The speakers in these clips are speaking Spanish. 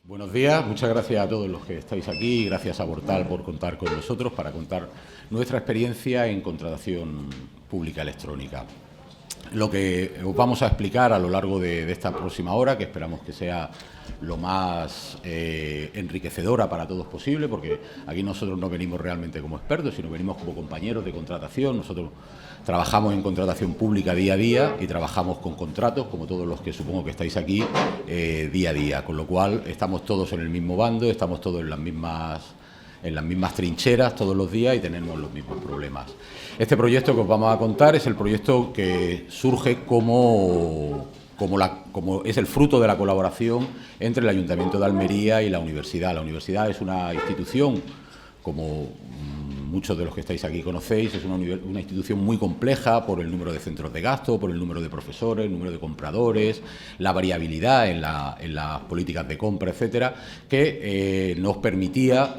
Buenos días, muchas gracias a todos los que estáis aquí, gracias a Portal por contar con nosotros para contar nuestra experiencia en contratación pública electrónica. Lo que os vamos a explicar a lo largo de esta próxima hora, que esperamos que sea lo más enriquecedora para todos posible, porque aquí nosotros no venimos realmente como expertos, sino venimos como compañeros de contratación. Nosotros trabajamos en contratación pública día a día y trabajamos con contratos, como todos los que supongo que estáis aquí, día a día, con lo cual estamos todos en el mismo bando, estamos todos en las mismas trincheras todos los días y tenemos los mismos problemas. Este proyecto que os vamos a contar es el proyecto que surge como es el fruto de la colaboración entre el Ayuntamiento de Almería y la Universidad. La Universidad es una institución, como muchos de los que estáis aquí conocéis, es una institución muy compleja por el número de centros de gasto, por el número de profesores, el número de compradores, la variabilidad en las políticas de compra, etcétera, que nos permitía,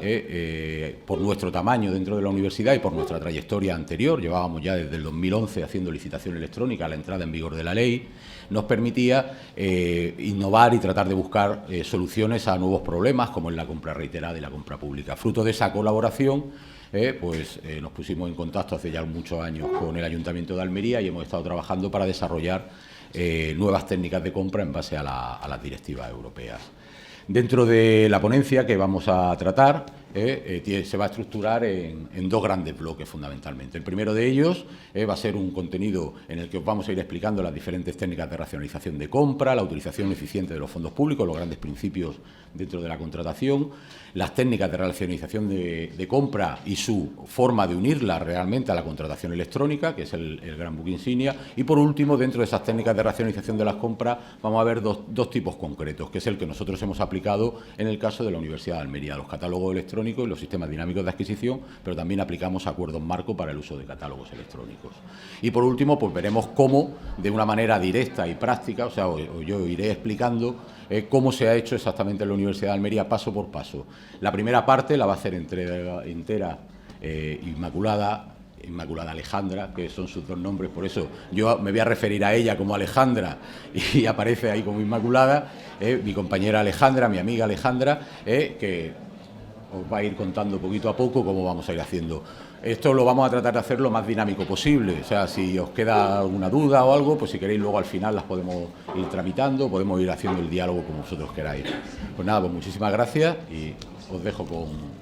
por nuestro tamaño dentro de la universidad y por nuestra trayectoria anterior, llevábamos ya desde el 2011 haciendo licitación electrónica a la entrada en vigor de la ley, nos permitía innovar y tratar de buscar soluciones a nuevos problemas, como es la compra reiterada y la compra pública. Fruto de esa colaboración, nos pusimos en contacto hace ya muchos años con el Ayuntamiento de Almería y hemos estado trabajando para desarrollar nuevas técnicas de compra en base a las directivas europeas. Dentro de la ponencia que vamos a tratar, se va a estructurar en dos grandes bloques fundamentalmente. El primero de ellos va a ser un contenido en el que os vamos a ir explicando las diferentes técnicas de racionalización de compra, la utilización eficiente de los fondos públicos, los grandes principios dentro de la contratación, las técnicas de racionalización de compra y su forma de unirla realmente a la contratación electrónica, que es el gran buque insignia, y por último, dentro de esas técnicas de racionalización de las compras, vamos a ver dos tipos concretos, que es el que nosotros hemos aplicado en el caso de la Universidad de Almería, los catálogos electrónicos y los sistemas dinámicos de adquisición, pero también aplicamos acuerdos marco para el uso de catálogos electrónicos. Y por último, pues veremos cómo, de una manera directa y práctica, o sea, yo iré explicando cómo se ha hecho exactamente en la Universidad de Almería paso por paso. La primera parte la va a hacer entera Inmaculada Alejandra, que son sus dos nombres, por eso yo me voy a referir a ella como Alejandra y aparece ahí como Inmaculada, mi compañera Alejandra, mi amiga Alejandra, que os va a ir contando poquito a poco cómo vamos a ir haciendo. Esto lo vamos a tratar de hacer lo más dinámico posible, o sea, si os queda alguna duda o algo, pues si queréis luego al final las podemos ir tramitando, podemos ir haciendo el diálogo como vosotros queráis. Pues nada, pues muchísimas gracias y os dejo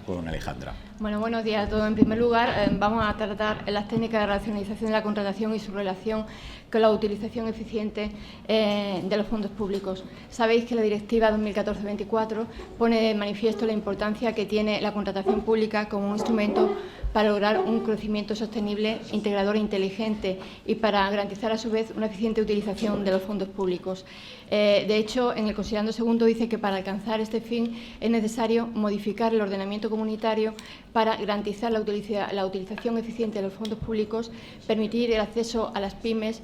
con Alejandra. Bueno, buenos días a todos. En primer lugar, vamos a tratar las técnicas de racionalización de la contratación y su relación con la utilización eficiente de los fondos públicos. Sabéis que la Directiva 2014-24 pone de manifiesto la importancia que tiene la contratación pública como un instrumento para lograr un crecimiento sostenible, integrador e inteligente y para garantizar a su vez una eficiente utilización de los fondos públicos. De hecho, en el considerando segundo dice que para alcanzar este fin es necesario modificar el ordenamiento comunitario para garantizar la utilización eficiente de los fondos públicos, permitir el acceso a las pymes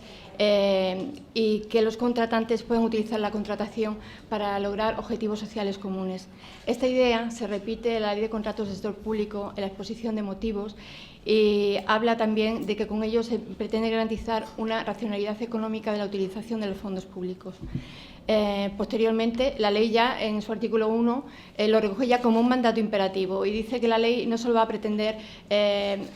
y que los contratantes puedan utilizar la contratación para lograr objetivos sociales comunes. Esta idea se repite en la Ley de Contratos del Sector Público en la exposición de motivos y habla también de que con ello se pretende garantizar una racionalidad económica de la utilización de los fondos públicos. Posteriormente, la ley ya en su artículo 1 lo recoge ya como un mandato imperativo y dice que la ley no solo va a pretender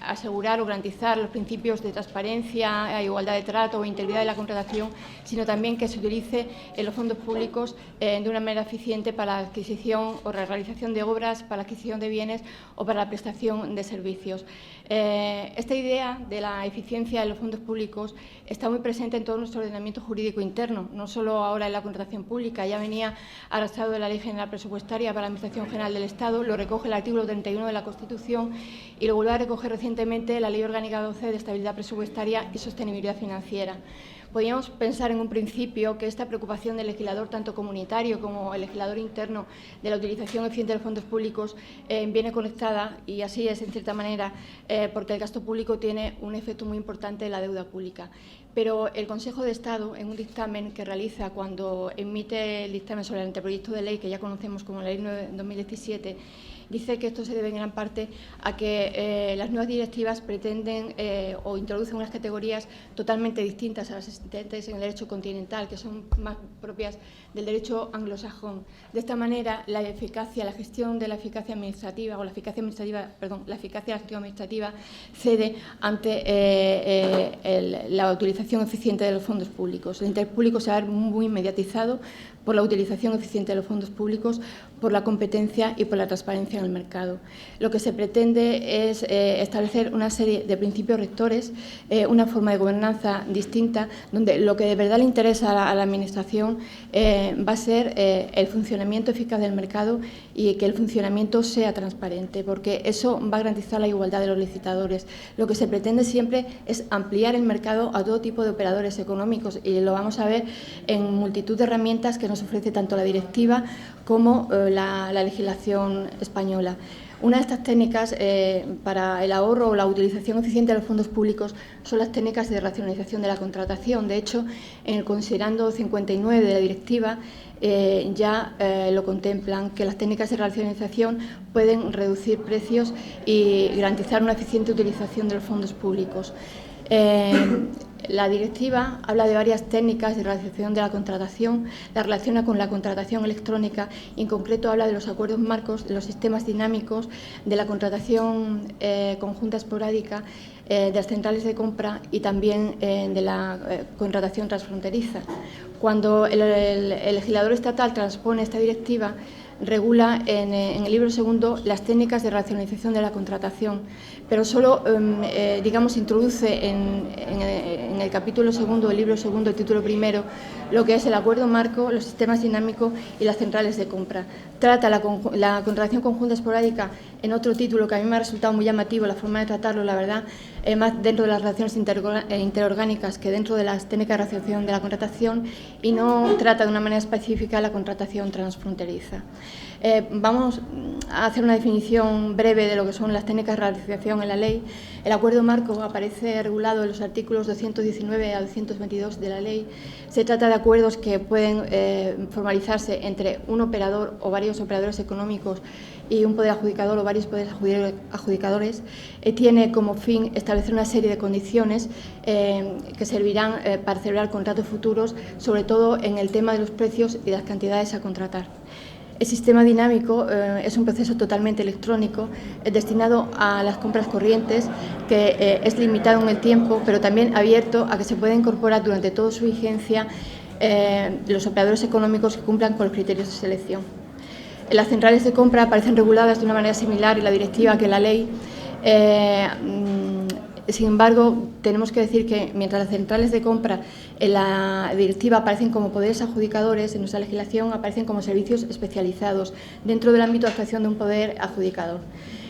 asegurar o garantizar los principios de transparencia, igualdad de trato o integridad de la contratación, sino también que se utilice los fondos públicos de una manera eficiente para la adquisición o la realización de obras, para la adquisición de bienes o para la prestación de servicios. Esta idea de la eficiencia de los fondos públicos está muy presente en todo nuestro ordenamiento jurídico interno, no solo ahora en la contratación pública, ya venía arrastrado de la Ley General Presupuestaria para la Administración General del Estado, lo recoge el artículo 31 de la Constitución y lo vuelve a recoger recientemente la Ley Orgánica 12 de Estabilidad Presupuestaria y Sostenibilidad Financiera. Podríamos pensar en un principio que esta preocupación del legislador, tanto comunitario como el legislador interno, de la utilización eficiente de los fondos públicos viene conectada, y así es en cierta manera, porque el gasto público tiene un efecto muy importante en la deuda pública. pero el Consejo de Estado, en un dictamen que realiza cuando emite el dictamen sobre el anteproyecto de ley, que ya conocemos como la Ley 9/2017, dice que esto se debe en gran parte a que las nuevas directivas pretenden o introducen unas categorías totalmente distintas a las existentes en el derecho continental, que son más propias del derecho anglosajón. De esta manera, la gestión de la eficacia administrativa, o la eficacia de la gestión administrativa cede ante la utilización eficiente de los fondos públicos. El interés público se va a ver muy mediatizado por la utilización eficiente de los fondos públicos, por la competencia y por la transparencia en el mercado. Lo que se pretende es establecer una serie de principios rectores, una forma de gobernanza distinta, donde lo que de verdad le interesa a la Administración va a ser el funcionamiento eficaz del mercado y que el funcionamiento sea transparente, porque eso va a garantizar la igualdad de los licitadores. Lo que se pretende siempre es ampliar el mercado a todo tipo de operadores económicos, y lo vamos a ver en multitud de herramientas que nos ofrece tanto la directiva como la legislación española. Una de estas técnicas para el ahorro o la utilización eficiente de los fondos públicos son las técnicas de racionalización de la contratación. De hecho, en el considerando 59 de la directiva ya lo contemplan, que las técnicas de racionalización pueden reducir precios y garantizar una eficiente utilización de los fondos públicos. La directiva habla de varias técnicas de realización de la contratación, la relaciona con la contratación electrónica y en concreto habla de los acuerdos marcos, de los sistemas dinámicos, de la contratación conjunta esporádica, de las centrales de compra y también de la contratación transfronteriza. Cuando el legislador estatal transpone esta directiva, regula en el libro segundo las técnicas de racionalización de la contratación, pero solo, introduce en el capítulo segundo del libro segundo, el título primero, lo que es el acuerdo marco, los sistemas dinámicos y las centrales de compra. Trata la contratación conjunta esporádica en otro título que a mí me ha resultado muy llamativo, la forma de tratarlo, la verdad, más dentro de las relaciones interorgánicas que dentro de las técnicas de racionalización de la contratación, y no trata de una manera específica la contratación transfronteriza. Vamos a hacer una definición breve de lo que son las técnicas de realización en la ley. El acuerdo marco aparece regulado en los artículos 219 a 222 de la ley. Se trata de acuerdos que pueden formalizarse entre un operador o varios operadores económicos y un poder adjudicador o varios poderes adjudicadores. Tiene como fin establecer una serie de condiciones que servirán para celebrar contratos futuros, sobre todo en el tema de los precios y las cantidades a contratar. El sistema dinámico es un proceso totalmente electrónico destinado a las compras corrientes, que es limitado en el tiempo, pero también abierto a que se pueda incorporar durante toda su vigencia los operadores económicos que cumplan con los criterios de selección. Las centrales de compra aparecen reguladas de una manera similar en la directiva que en la ley. Sin embargo, tenemos que decir que mientras las centrales de compra en la directiva aparecen como poderes adjudicadores, en nuestra legislación aparecen como servicios especializados dentro del ámbito de actuación de un poder adjudicador.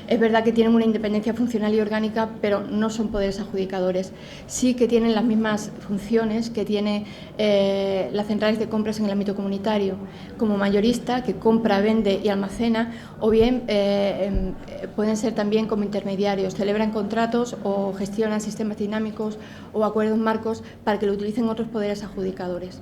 Es verdad que tienen una independencia funcional y orgánica, pero no son poderes adjudicadores. Sí que tienen las mismas funciones que tienen las centrales de compras en el ámbito comunitario, como mayorista, que compra, vende y almacena, o bien pueden ser también como intermediarios, celebran contratos o gestionan sistemas dinámicos o acuerdos marcos para que lo utilicen otros poderes adjudicadores.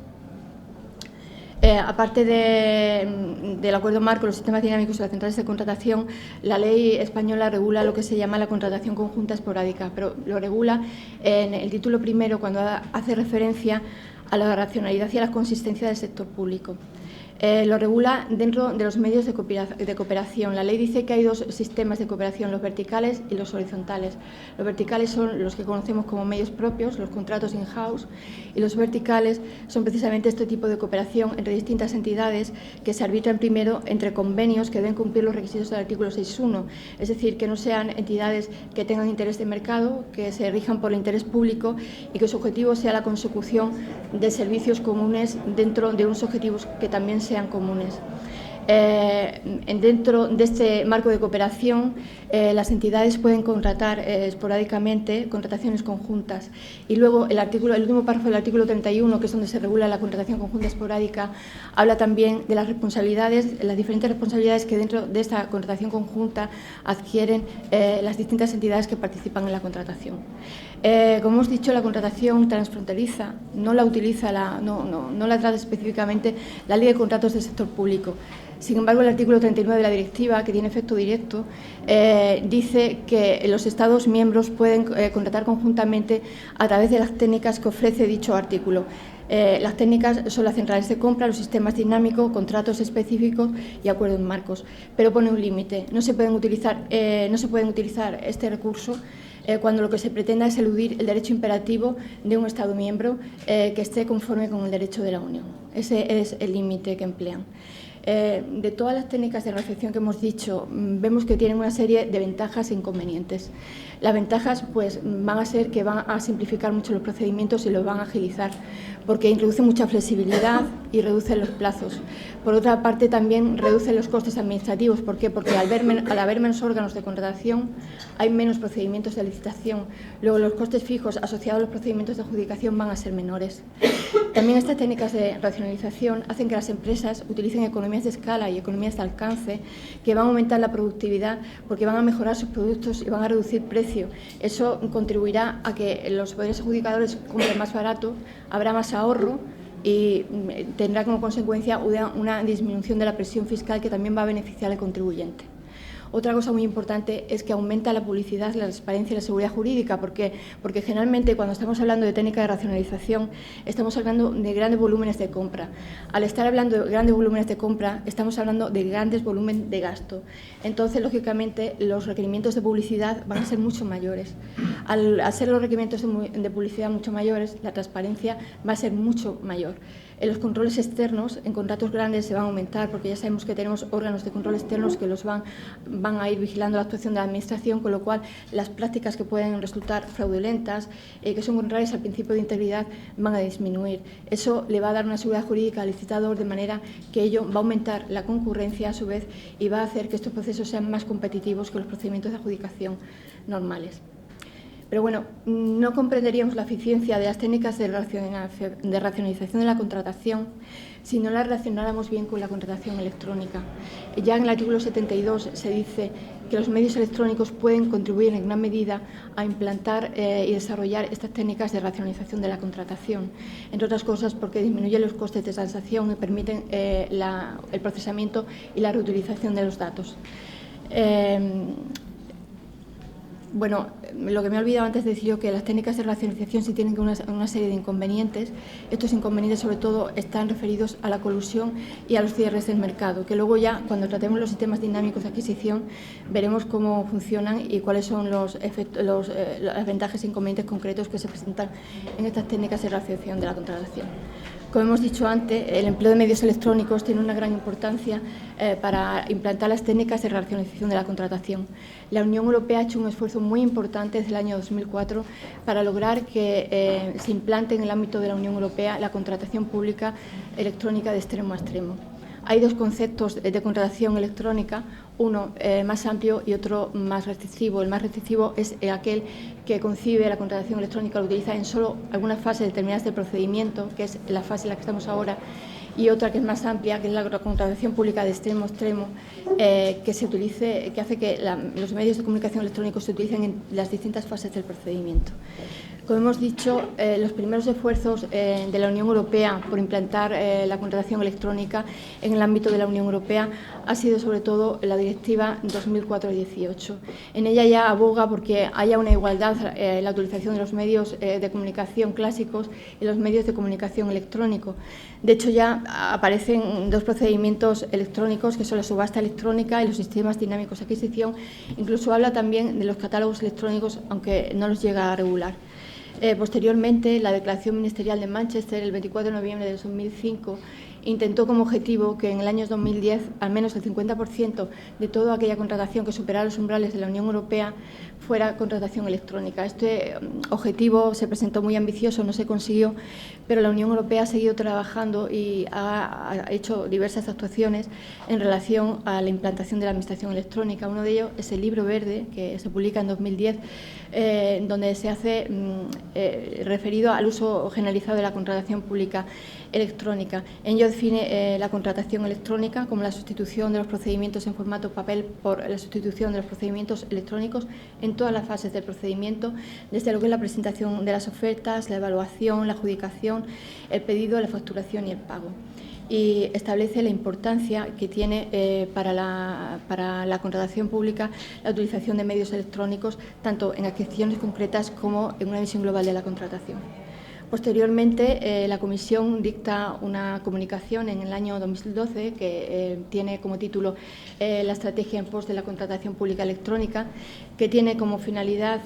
Aparte del acuerdo marco, los sistemas dinámicos y las centrales de contratación, la ley española regula lo que se llama la contratación conjunta esporádica, pero lo regula en el título primero cuando hace referencia a la racionalidad y a la consistencia del sector público. Lo regula dentro de los medios de cooperación. La ley dice que hay dos sistemas de cooperación, los verticales y los horizontales. Los verticales son los que conocemos como medios propios, los contratos in-house, y los verticales son precisamente este tipo de cooperación entre distintas entidades que se arbitran primero entre convenios que deben cumplir los requisitos del artículo 6.1, es decir, que no sean entidades que tengan interés de mercado, que se rijan por el interés público y que su objetivo sea la consecución de servicios comunes dentro de unos objetivos que también sean comunes. Dentro de este marco de cooperación, las entidades pueden contratar esporádicamente contrataciones conjuntas. Y luego el último párrafo del artículo 31, que es donde se regula la contratación conjunta esporádica, habla también de las responsabilidades, las diferentes responsabilidades que dentro de esta contratación conjunta adquieren las distintas entidades que participan en la contratación. Como hemos dicho, la contratación transfronteriza no la trata específicamente la Ley de Contratos del Sector Público. Sin embargo, el artículo 39 de la directiva, que tiene efecto directo, dice que los Estados miembros pueden contratar conjuntamente a través de las técnicas que ofrece dicho artículo. Las técnicas son las centrales de compra, los sistemas dinámicos, contratos específicos y acuerdos marcos, pero pone un límite. No se pueden utilizar este recurso cuando lo que se pretenda es eludir el derecho imperativo de un Estado miembro que esté conforme con el derecho de la Unión. Ese es el límite que emplean. De todas las técnicas de negociación que hemos dicho, vemos que tienen una serie de ventajas e inconvenientes. Las ventajas pues, van a ser que van a simplificar mucho los procedimientos y los van a agilizar, porque introducen mucha flexibilidad y reducen los plazos. Por otra parte, también reducen los costes administrativos. ¿Por qué? Porque al haber menos órganos de contratación, hay menos procedimientos de licitación. Luego, los costes fijos asociados a los procedimientos de adjudicación van a ser menores. También estas técnicas de racionalización hacen que las empresas utilicen economías de escala y economías de alcance que van a aumentar la productividad porque van a mejorar sus productos y van a reducir precio. Eso contribuirá a que los poderes adjudicadores compren más barato, habrá más ahorro y tendrá como consecuencia una disminución de la presión fiscal que también va a beneficiar al contribuyente. Otra cosa muy importante es que aumenta la publicidad, la transparencia y la seguridad jurídica, porque generalmente cuando estamos hablando de técnica de racionalización estamos hablando de grandes volúmenes de compra. Al estar hablando de grandes volúmenes de compra estamos hablando de grandes volúmenes de gasto. Entonces, lógicamente, los requerimientos de publicidad van a ser mucho mayores. Al ser los requerimientos de publicidad mucho mayores, la transparencia va a ser mucho mayor. Los controles externos en contratos grandes se van a aumentar porque ya sabemos que tenemos órganos de control externos que los van a ir vigilando la actuación de la Administración, con lo cual las prácticas que pueden resultar fraudulentas, que son contrarias al principio de integridad, van a disminuir. Eso le va a dar una seguridad jurídica al licitador, de manera que ello va a aumentar la concurrencia a su vez y va a hacer que estos procesos sean más competitivos que los procedimientos de adjudicación normales. Pero bueno, no comprenderíamos la eficiencia de las técnicas de racionalización de la contratación si no las relacionáramos bien con la contratación electrónica. Ya en el artículo 72 se dice que los medios electrónicos pueden contribuir en gran medida a implantar y desarrollar estas técnicas de racionalización de la contratación, entre otras cosas porque disminuyen los costes de transacción y permiten el procesamiento y la reutilización de los datos. Bueno, lo que me he olvidado antes de decir yo, que las técnicas de racionalización sí tienen una serie de inconvenientes. Estos inconvenientes, sobre todo, están referidos a la colusión y a los cierres del mercado, que luego ya, cuando tratemos los sistemas dinámicos de adquisición, veremos cómo funcionan y cuáles son las ventajas e inconvenientes concretos que se presentan en estas técnicas de racionalización de la contratación. Como hemos dicho antes, el empleo de medios electrónicos tiene una gran importancia para implantar las técnicas de racionalización de la contratación. La Unión Europea ha hecho un esfuerzo muy importante desde el año 2004 para lograr que se implante en el ámbito de la Unión Europea la contratación pública electrónica de extremo a extremo. Hay dos conceptos de contratación electrónica, uno más amplio y otro más restrictivo. El más restrictivo es aquel que concibe la contratación electrónica, lo utiliza en solo algunas fases determinadas del procedimiento, que es la fase en la que estamos ahora, y otra que es más amplia, que es la contratación pública de extremo a extremo, que hace que los medios de comunicación electrónicos se utilicen en las distintas fases del procedimiento. Como hemos dicho, los primeros esfuerzos de la Unión Europea por implantar la contratación electrónica en el ámbito de la Unión Europea ha sido sobre todo la Directiva 2004/18. En ella ya aboga porque haya una igualdad en la utilización de los medios de comunicación clásicos y los medios de comunicación electrónico. De hecho, ya aparecen dos procedimientos electrónicos, que son la subasta electrónica y los sistemas dinámicos de adquisición. Incluso habla también de los catálogos electrónicos, aunque no los llega a regular. Posteriormente, la Declaración Ministerial de Manchester, el 24 de noviembre de 2005, intentó como objetivo que en el año 2010 al menos el 50% de toda aquella contratación que superara los umbrales de la Unión Europea fuera contratación electrónica. Este objetivo se presentó muy ambicioso, no se consiguió, pero la Unión Europea ha seguido trabajando y ha hecho diversas actuaciones en relación a la implantación de la administración electrónica. Uno de ellos es el Libro Verde, que se publica en 2010, donde se hace referido al uso generalizado de la contratación pública electrónica. En ello define la contratación electrónica como la sustitución de los procedimientos en formato papel por la sustitución de los procedimientos electrónicos en todas las fases del procedimiento, desde lo que es la presentación de las ofertas, la evaluación, la adjudicación, el pedido, la facturación y el pago. Y establece la importancia que tiene para la contratación pública la utilización de medios electrónicos, tanto en adquisiciones concretas como en una visión global de la contratación. Posteriormente, la Comisión dicta una comunicación en el año 2012 que tiene como título la estrategia en pos de la contratación pública electrónica, que tiene como finalidad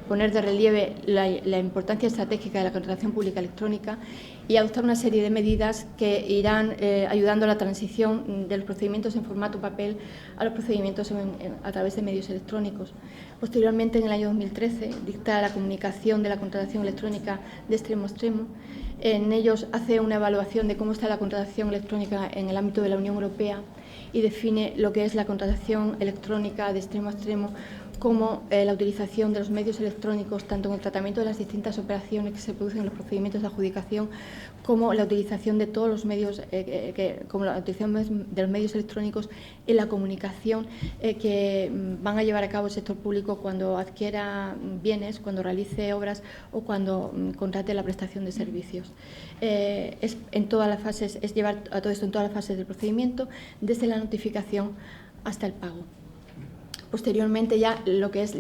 poner de relieve la importancia estratégica de la contratación pública electrónica y adoptar una serie de medidas que irán ayudando a la transición de los procedimientos en formato papel a los procedimientos a través de medios electrónicos. Posteriormente, en el año 2013, dicta la comunicación de la contratación electrónica de extremo a extremo. En ellos hace una evaluación de cómo está la contratación electrónica en el ámbito de la Unión Europea y define lo que es la contratación electrónica de extremo a extremo como la utilización de los medios electrónicos tanto en el tratamiento de las distintas operaciones que se producen en los procedimientos de adjudicación como la utilización de todos los medios, como la utilización de los medios electrónicos en la comunicación que van a llevar a cabo el sector público cuando adquiera bienes, cuando realice obras o cuando contrate la prestación de servicios. Es llevar a todo esto en todas las fases del procedimiento, desde la notificación hasta el pago. Posteriormente, ya lo que es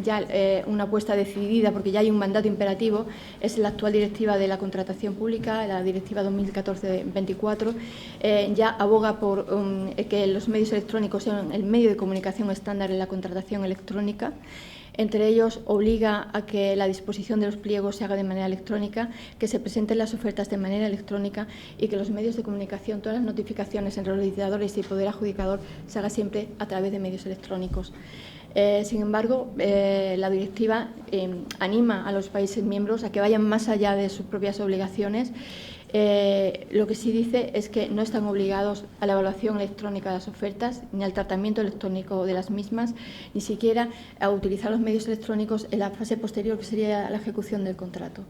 una apuesta decidida, porque ya hay un mandato imperativo, es la actual directiva de la contratación pública, la directiva 2014-24, ya aboga por que los medios electrónicos sean el medio de comunicación estándar en la contratación electrónica. Entre ellos, obliga a que la disposición de los pliegos se haga de manera electrónica, que se presenten las ofertas de manera electrónica y que los medios de comunicación, todas las notificaciones entre los licitadores y poder adjudicador, se haga siempre a través de medios electrónicos. Sin embargo, la directiva anima a los países miembros a que vayan más allá de sus propias obligaciones. Lo que sí dice es que no están obligados a la evaluación electrónica de las ofertas, ni al tratamiento electrónico de las mismas, ni siquiera a utilizar los medios electrónicos en la fase posterior, que sería la ejecución del contrato.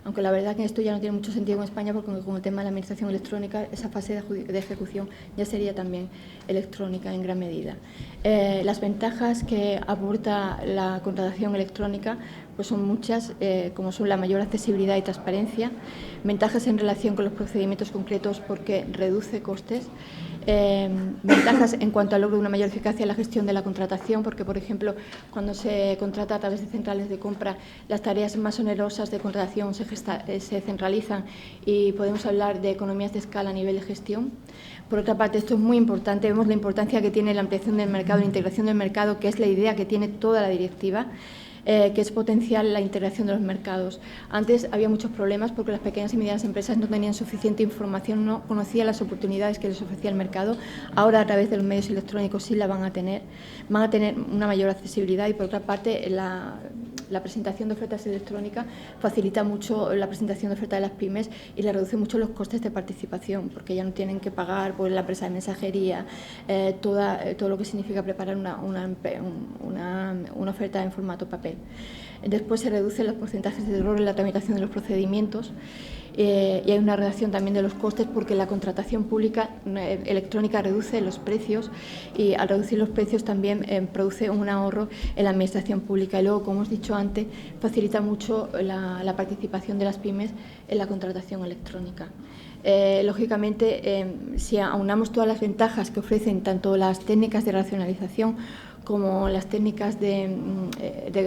Aunque la verdad que esto ya no tiene mucho sentido en España, porque con el tema de la administración electrónica, esa fase de ejecución ya sería también electrónica en gran medida. Las ventajas que aporta la contratación electrónica pues son muchas, como son la mayor accesibilidad y transparencia, ventajas en relación con los procedimientos concretos porque reduce costes, ventajas en cuanto al logro de una mayor eficacia en la gestión de la contratación, porque, por ejemplo, cuando se contrata a través de centrales de compra, las tareas más onerosas de contratación se centralizan y podemos hablar de economías de escala a nivel de gestión. Por otra parte, esto es muy importante, vemos la importancia que tiene la ampliación del mercado, la integración del mercado, que es la idea que tiene toda la directiva, que es potencial la integración de los mercados. Antes había muchos problemas porque las pequeñas y medianas empresas no tenían suficiente información, no conocían las oportunidades que les ofrecía el mercado. Ahora, a través de los medios electrónicos sí la van a tener una mayor accesibilidad y, por otra parte, la presentación de ofertas electrónicas facilita mucho la presentación de ofertas de las pymes y le reduce mucho los costes de participación, porque ya no tienen que pagar por la empresa de mensajería, todo lo que significa preparar una oferta en formato papel. Después se reducen los porcentajes de error en la tramitación de los procedimientos y hay una reducción también de los costes porque la contratación pública electrónica reduce los precios y al reducir los precios también produce un ahorro en la administración pública y luego, como hemos dicho antes, facilita mucho la participación de las pymes en la contratación electrónica. Lógicamente, si aunamos todas las ventajas que ofrecen tanto las técnicas de racionalización como las técnicas de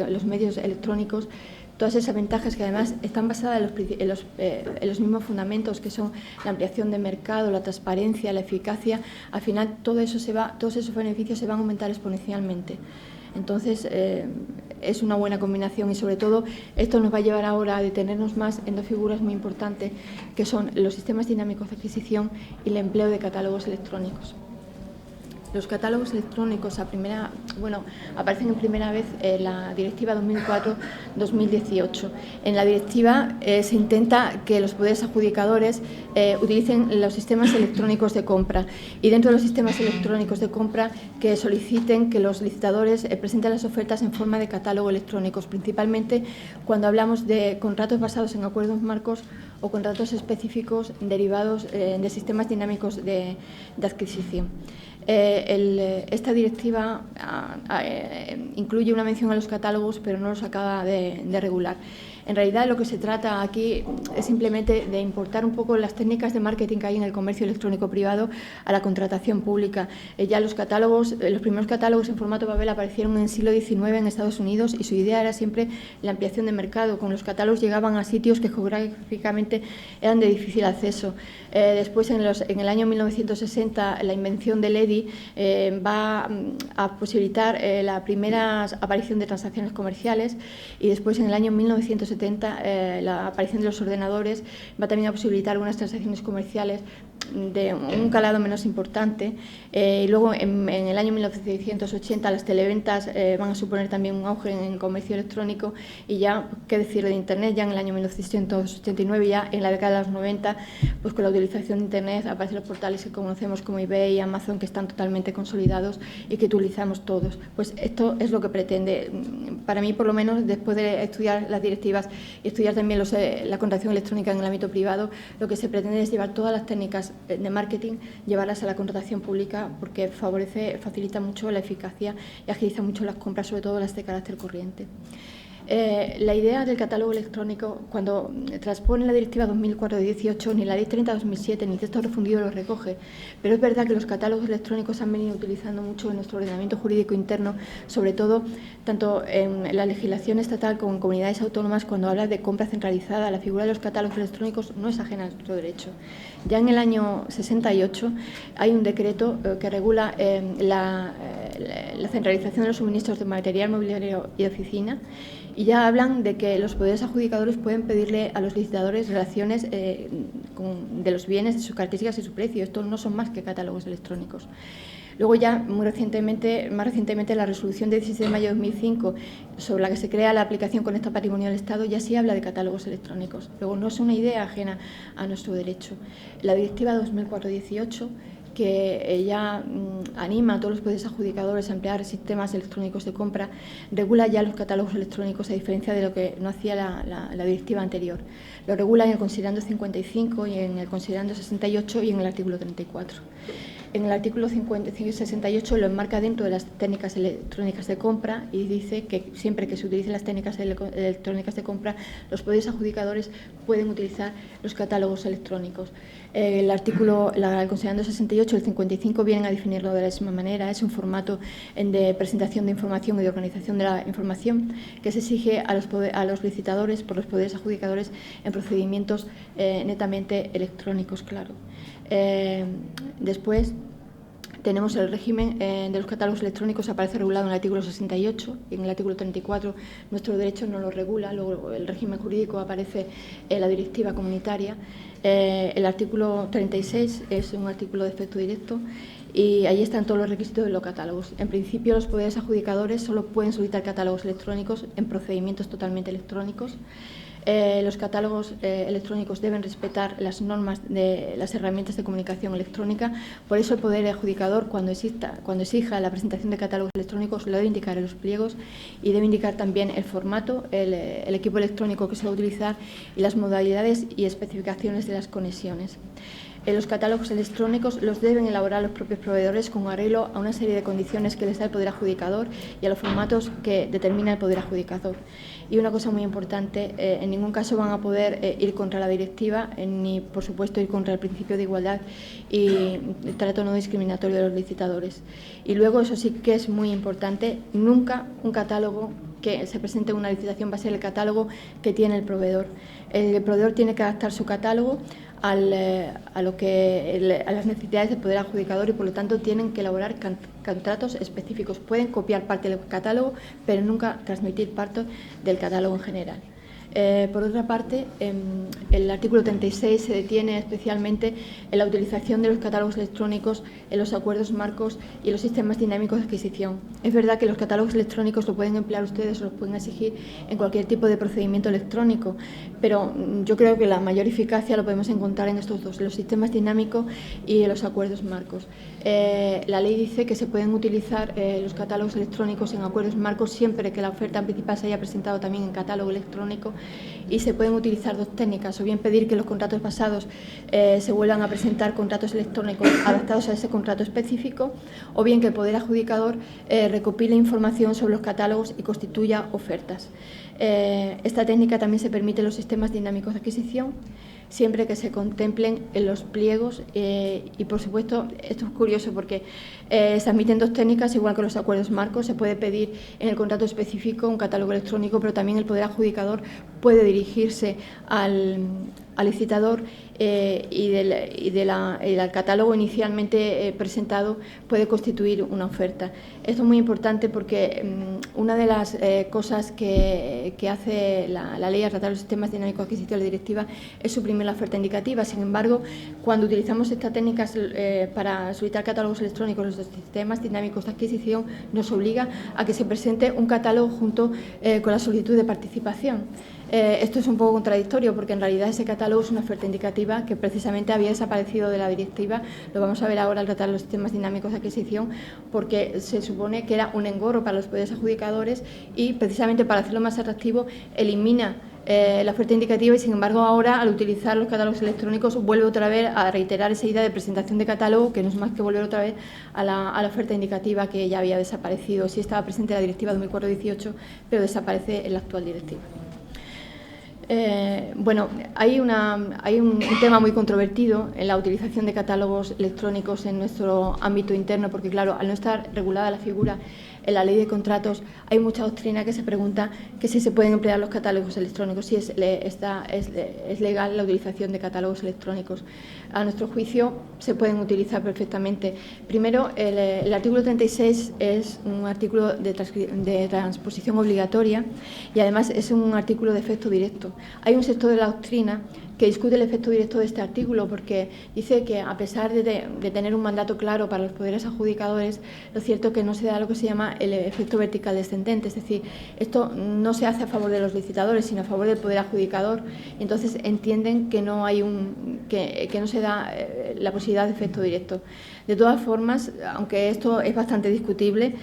los medios electrónicos, todas esas ventajas que además están basadas en los mismos fundamentos que son la ampliación de mercado, la transparencia, la eficacia, al final todos esos beneficios se van a aumentar exponencialmente. Entonces, es una buena combinación y, sobre todo, esto nos va a llevar ahora a detenernos más en dos figuras muy importantes, que son los sistemas dinámicos de adquisición y el empleo de catálogos electrónicos. Los catálogos electrónicos aparecen en primera vez en la Directiva 2004-2018. En la directiva se intenta que los poderes adjudicadores utilicen los sistemas electrónicos de compra, y dentro de los sistemas electrónicos de compra que soliciten que los licitadores presenten las ofertas en forma de catálogo electrónicos, principalmente cuando hablamos de contratos basados en acuerdos marcos o contratos específicos derivados de sistemas dinámicos de adquisición. Esta directiva incluye una mención a los catálogos, pero no los acaba de regular. En realidad, lo que se trata aquí es simplemente de importar un poco las técnicas de marketing que hay en el comercio electrónico privado a la contratación pública. Ya los primeros catálogos en formato Babel aparecieron en el siglo XIX en Estados Unidos, y su idea era siempre la ampliación de mercado. Con los catálogos llegaban a sitios que geográficamente eran de difícil acceso. Después, en el año 1960, la invención del EDI va a posibilitar la primera aparición de transacciones comerciales, y después, en el año 1970, la aparición de los ordenadores va también a posibilitar algunas transacciones comerciales de un calado menos importante. Y luego, en el año 1980, las televentas van a suponer también un auge en el comercio electrónico, y ya, qué decir de Internet, ya en el año 1989, ya en la década de los 90, pues con la utilización de Internet aparecen los portales que conocemos como eBay y Amazon, que están totalmente consolidados y que utilizamos todos. Pues esto es lo que pretende, para mí por lo menos, después de estudiar las directivas y estudiar también la contratación electrónica en el ámbito privado, lo que se pretende es llevar todas las técnicas de marketing, llevarlas a la contratación pública, porque facilita mucho la eficacia y agiliza mucho las compras, sobre todo las de carácter corriente. La idea del catálogo electrónico, cuando transpone la Directiva 2004-18, ni la Ley 30-2007 ni texto refundido lo recoge, pero es verdad que los catálogos electrónicos han venido utilizando mucho en nuestro ordenamiento jurídico interno, sobre todo tanto en la legislación estatal como en comunidades autónomas. Cuando habla de compra centralizada, la figura de los catálogos electrónicos no es ajena a nuestro derecho. Ya en el año 68 hay un decreto que regula la centralización de los suministros de material mobiliario y de oficina, y ya hablan de que los poderes adjudicadores pueden pedirle a los licitadores relaciones de los bienes, de sus características y su precio. Estos no son más que catálogos electrónicos. Luego, ya más recientemente, la resolución de 16 de mayo de 2005, sobre la que se crea la aplicación con esta patrimonio del Estado, ya sí habla de catálogos electrónicos. Luego, no es una idea ajena a nuestro derecho. La Directiva 2004-18, que ya anima a todos los poderes adjudicadores a emplear sistemas electrónicos de compra, regula ya los catálogos electrónicos, a diferencia de lo que no hacía la directiva anterior. Lo regula en el considerando 55 y en el considerando 68 y en el artículo 34. En el artículo 55 y 68 lo enmarca dentro de las técnicas electrónicas de compra, y dice que siempre que se utilicen las técnicas electrónicas de compra, los poderes adjudicadores pueden utilizar los catálogos electrónicos. El considerando 68 y el 55 vienen a definirlo de la misma manera. Es un formato de presentación de información y de organización de la información que se exige a los licitadores por los poderes adjudicadores en procedimientos netamente electrónicos, claro. Después tenemos el régimen de los catálogos electrónicos, aparece regulado en el artículo 68, y en el artículo 34 nuestro derecho no lo regula. Luego, el régimen jurídico aparece en la directiva comunitaria. El artículo 36 es un artículo de efecto directo, y ahí están todos los requisitos de los catálogos. En principio, los poderes adjudicadores solo pueden solicitar catálogos electrónicos en procedimientos totalmente electrónicos. Los catálogos electrónicos deben respetar las normas de las herramientas de comunicación electrónica. Por eso, el poder adjudicador, cuando exija la presentación de catálogos electrónicos, lo debe indicar en los pliegos, y debe indicar también el formato, el equipo electrónico que se va a utilizar y las modalidades y especificaciones de las conexiones. Los catálogos electrónicos los deben elaborar los propios proveedores con arreglo a una serie de condiciones que les da el poder adjudicador y a los formatos que determina el poder adjudicador. Y una cosa muy importante, en ningún caso van a poder ir contra la directiva, ni por supuesto ir contra el principio de igualdad y el trato no discriminatorio de los licitadores. Y luego, eso sí que es muy importante, nunca un catálogo que se presente una licitación va a ser el catálogo que tiene el proveedor. El proveedor tiene que adaptar su catálogo a las necesidades del poder adjudicador y, por lo tanto, tienen que elaborar contratos específicos. Pueden copiar parte del catálogo, pero nunca transmitir parte del catálogo en general. Por otra parte, el artículo 36 se detiene especialmente en la utilización de los catálogos electrónicos en los acuerdos marcos y los sistemas dinámicos de adquisición. Es verdad que los catálogos electrónicos lo pueden emplear ustedes o los pueden exigir en cualquier tipo de procedimiento electrónico, pero yo creo que la mayor eficacia lo podemos encontrar en estos dos, los sistemas dinámicos y en los acuerdos marcos. La ley dice que se pueden utilizar los catálogos electrónicos en acuerdos marcos siempre que la oferta principal se haya presentado también en catálogo electrónico, y se pueden utilizar dos técnicas, o bien pedir que los contratos basados se vuelvan a presentar contratos electrónicos adaptados a ese contrato específico, o bien que el poder adjudicador recopile información sobre los catálogos y constituya ofertas. Esta técnica también se permite en los sistemas dinámicos de adquisición, siempre que se contemplen en los pliegos y, por supuesto, esto es curioso porque se admiten dos técnicas, igual que los acuerdos marcos. Se puede pedir en el contrato específico un catálogo electrónico, pero también el poder adjudicador puede dirigirse al licitador y del catálogo inicialmente presentado puede constituir una oferta. Esto es muy importante porque una de las cosas que hace la ley al tratar los sistemas dinámicos de adquisición, la directiva, es suprimir la oferta indicativa. Sin embargo, cuando utilizamos estas técnicas para solicitar catálogos electrónicos, los sistemas dinámicos de adquisición nos obliga a que se presente un catálogo junto con la solicitud de participación. Esto es un poco contradictorio porque en realidad ese catálogo es una oferta indicativa que precisamente había desaparecido de la directiva. Lo vamos a ver ahora al tratar los sistemas dinámicos de adquisición, porque se supone que era un engorro para los poderes adjudicadores y precisamente para hacerlo más atractivo elimina la oferta indicativa y, sin embargo, ahora al utilizar los catálogos electrónicos vuelve otra vez a reiterar esa idea de presentación de catálogo, que no es más que volver otra vez a la oferta indicativa que ya había desaparecido. Sí estaba presente en la directiva 2004-18, pero desaparece en la actual directiva. Bueno, hay un tema muy controvertido en la utilización de catálogos electrónicos en nuestro ámbito interno, porque, claro, al no estar regulada la figura en la ley de contratos, hay mucha doctrina que se pregunta que si se pueden emplear los catálogos electrónicos, si es legal la utilización de catálogos electrónicos. A nuestro juicio, se pueden utilizar perfectamente. Primero, el artículo 36 es un artículo de transposición obligatoria y, además, es un artículo de efecto directo. Hay un sector de la doctrina que discute el efecto directo de este artículo porque dice que, a pesar de tener un mandato claro para los poderes adjudicadores, lo cierto es que no se da lo que se llama el efecto vertical descendente, es decir, esto no se hace a favor de los licitadores, sino a favor del poder adjudicador. Entonces entienden que no hay que no se da la posibilidad de efecto directo. De todas formas, aunque esto es bastante discutible,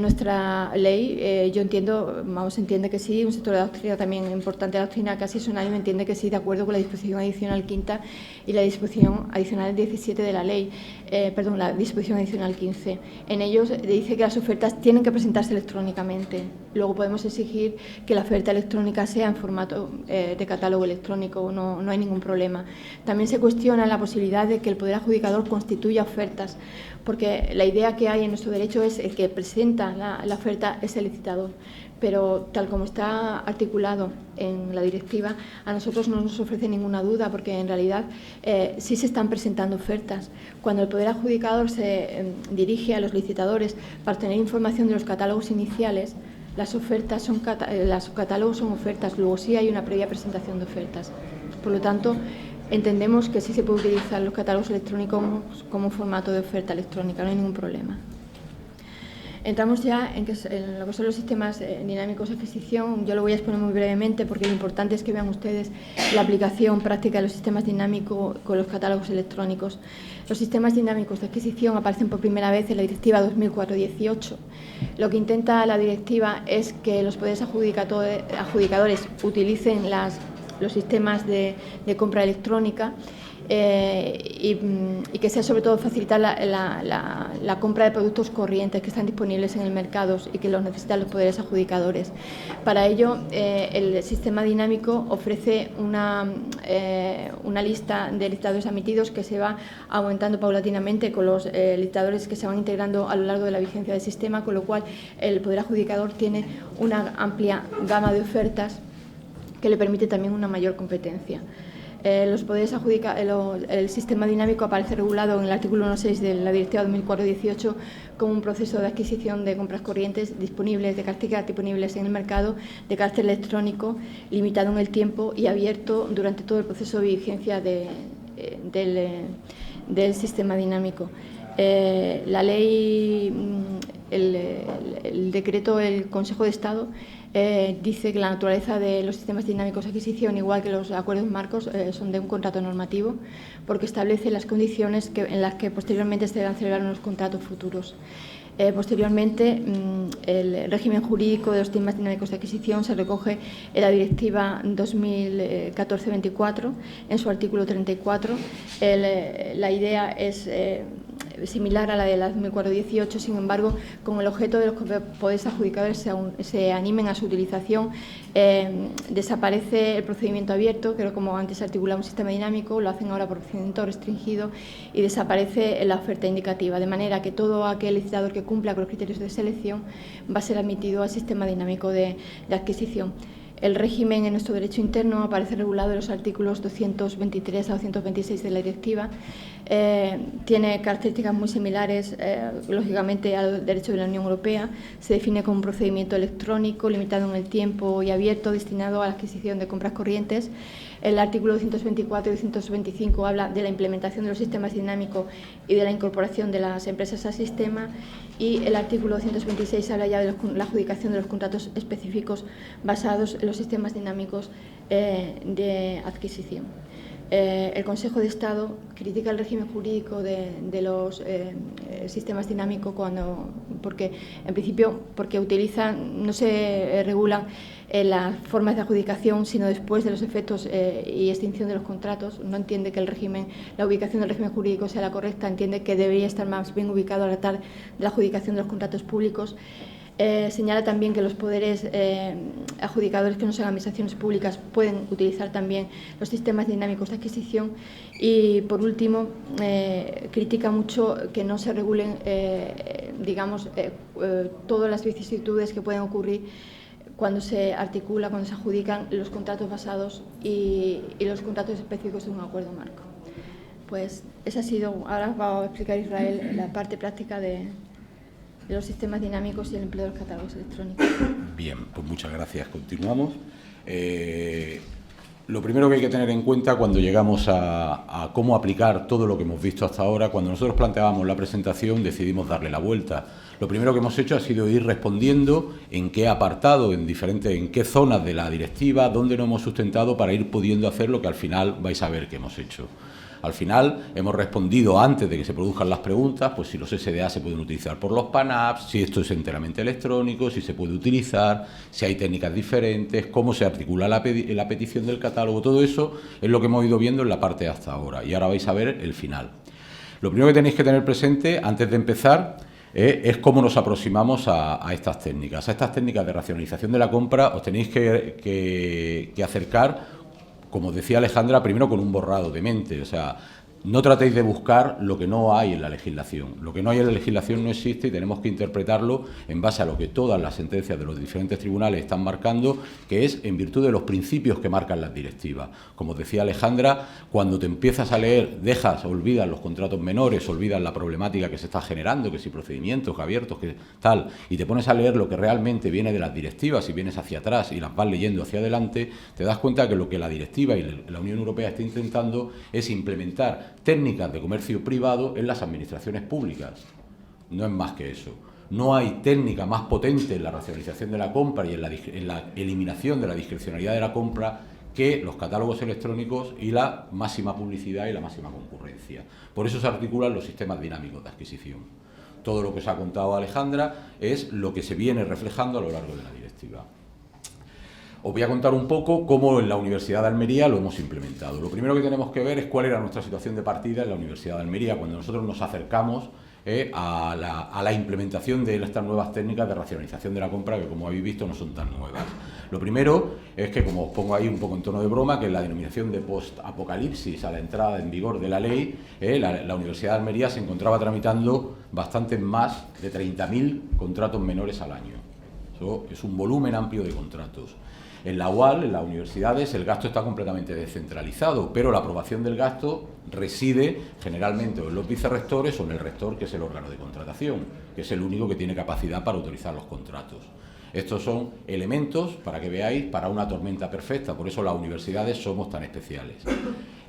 nuestra ley, yo entiendo, entiende que sí, un sector de la doctrina también importante de la doctrina casi es unánime, entiende que sí, de acuerdo con la disposición adicional quinta y la disposición adicional 17 de la ley, la disposición adicional 15. En ellos dice que las ofertas tienen que presentarse electrónicamente. Luego podemos exigir que la oferta electrónica sea en formato de catálogo electrónico, no hay ningún problema. También se cuestiona la posibilidad de que el poder adjudicador constituya ofertas, porque la idea que hay en nuestro derecho es el que presenta la oferta es el licitador. Pero tal como está articulado en la directiva, a nosotros no nos ofrece ninguna duda, porque en realidad sí se están presentando ofertas. Cuando el poder adjudicador se dirige a los licitadores para obtener información de los catálogos iniciales, los catálogos son ofertas, luego sí hay una previa presentación de ofertas. Por lo tanto, entendemos que sí se puede utilizar los catálogos electrónicos como formato de oferta electrónica, no hay ningún problema. Entramos ya en lo que son los sistemas dinámicos de adquisición. Yo lo voy a exponer muy brevemente porque lo importante es que vean ustedes la aplicación práctica de los sistemas dinámicos con los catálogos electrónicos. Los sistemas dinámicos de adquisición aparecen por primera vez en la Directiva 2004-18. Lo que intenta la directiva es que los poderes adjudicadores utilicen los sistemas de compra electrónica y que sea sobre todo facilitar la compra de productos corrientes que están disponibles en el mercado y que los necesitan los poderes adjudicadores. Para ello, el sistema dinámico ofrece una lista de listadores admitidos que se va aumentando paulatinamente con los listadores que se van integrando a lo largo de la vigencia del sistema, con lo cual el poder adjudicador tiene una amplia gama de ofertas que le permite también una mayor competencia. Los poderes el sistema dinámico aparece regulado en el artículo 1.6 de la Directiva 2004/18 como un proceso de adquisición de compras corrientes disponibles, de características disponibles en el mercado, de carácter electrónico, limitado en el tiempo y abierto durante todo el proceso de vigencia del sistema dinámico. La ley, el decreto del Consejo de Estado dice que la naturaleza de los sistemas dinámicos de adquisición, igual que los acuerdos marcos, son de un contrato normativo, porque establece las condiciones en las que posteriormente se deberán celebrar unos contratos futuros. Posteriormente, el régimen jurídico de los sistemas dinámicos de adquisición se recoge en la Directiva 2014/24, en su artículo 34. La idea es similar a la de la 2004/18, sin embargo, con el objeto de los poderes adjudicadores se animen a su utilización, desaparece el procedimiento abierto, que como antes articulaba un sistema dinámico, lo hacen ahora por procedimiento restringido, y desaparece la oferta indicativa, de manera que todo aquel licitador que cumpla con los criterios de selección va a ser admitido al sistema dinámico de adquisición. El régimen en nuestro derecho interno aparece regulado en los artículos 223 a 226 de la directiva. Tiene características muy similares, lógicamente, al derecho de la Unión Europea. Se define como un procedimiento electrónico, limitado en el tiempo y abierto, destinado a la adquisición de compras corrientes. El artículo 224 y 225 habla de la implementación de los sistemas dinámicos y de la incorporación de las empresas al sistema, y el artículo 226 habla ya de la adjudicación de los contratos específicos basados en los sistemas dinámicos de adquisición. El Consejo de Estado critica el régimen jurídico de los sistemas dinámicos porque en principio utilizan, no se regulan las formas de adjudicación, sino después de los efectos y extinción de los contratos. No entiende que la ubicación del régimen jurídico sea la correcta, entiende que debería estar más bien ubicado a la tal de la adjudicación de los contratos públicos. Señala también que los poderes adjudicadores que no sean administraciones públicas pueden utilizar también los sistemas dinámicos de adquisición, y por último critica mucho que no se regulen todas las vicisitudes que pueden ocurrir cuando se adjudican los contratos basados y los contratos específicos de un acuerdo marco. Pues esa ha sido, ahora va a explicar Israel la parte práctica de los sistemas dinámicos y el empleo de los catálogos electrónicos. Bien, pues muchas gracias. Continuamos. Lo primero que hay que tener en cuenta cuando llegamos a cómo aplicar todo lo que hemos visto hasta ahora, cuando nosotros planteábamos la presentación decidimos darle la vuelta. Lo primero que hemos hecho ha sido ir respondiendo en qué apartado, en qué zonas de la directiva, dónde nos hemos sustentado para ir pudiendo hacer lo que al final vais a ver que hemos hecho. Al final hemos respondido, antes de que se produzcan las preguntas, pues si los SDA se pueden utilizar por los PANAPs, si esto es enteramente electrónico, si se puede utilizar, si hay técnicas diferentes, cómo se articula la petición del catálogo. Todo eso es lo que hemos ido viendo en la parte de hasta ahora, y ahora vais a ver el final. Lo primero que tenéis que tener presente antes de empezar es cómo nos aproximamos a estas técnicas. A estas técnicas de racionalización de la compra os tenéis que acercar, como decía Alejandra, primero con un borrado de mente. O sea, no tratéis de buscar lo que no hay en la legislación. Lo que no hay en la legislación no existe y tenemos que interpretarlo en base a lo que todas las sentencias de los diferentes tribunales están marcando, que es en virtud de los principios que marcan las directivas. Como decía Alejandra, cuando te empiezas a leer, olvidas los contratos menores, olvidas la problemática que se está generando, que si procedimientos abiertos, que tal, y te pones a leer lo que realmente viene de las directivas y vienes hacia atrás y las vas leyendo hacia adelante, te das cuenta que lo que la directiva y la Unión Europea está intentando es implementar técnicas de comercio privado en las administraciones públicas. No es más que eso. No hay técnica más potente en la racionalización de la compra y en la eliminación de la discrecionalidad de la compra que los catálogos electrónicos y la máxima publicidad y la máxima concurrencia. Por eso se articulan los sistemas dinámicos de adquisición. Todo lo que os ha contado Alejandra es lo que se viene reflejando a lo largo de la directiva. Os voy a contar un poco cómo en la Universidad de Almería lo hemos implementado. Lo primero que tenemos que ver es cuál era nuestra situación de partida en la Universidad de Almería cuando nosotros nos acercamos a la implementación de estas nuevas técnicas de racionalización de la compra, que como habéis visto no son tan nuevas. Lo primero es que, como os pongo ahí un poco en tono de broma, que en la denominación de post-apocalipsis a la entrada en vigor de la ley, la Universidad de Almería se encontraba tramitando bastante más de 30.000 contratos menores al año. Eso es un volumen amplio de contratos. En la UAL, en las universidades, el gasto está completamente descentralizado, pero la aprobación del gasto reside generalmente en los vicerrectores o en el rector, que es el órgano de contratación, que es el único que tiene capacidad para autorizar los contratos. Estos son elementos, para que veáis, para una tormenta perfecta, por eso las universidades somos tan especiales.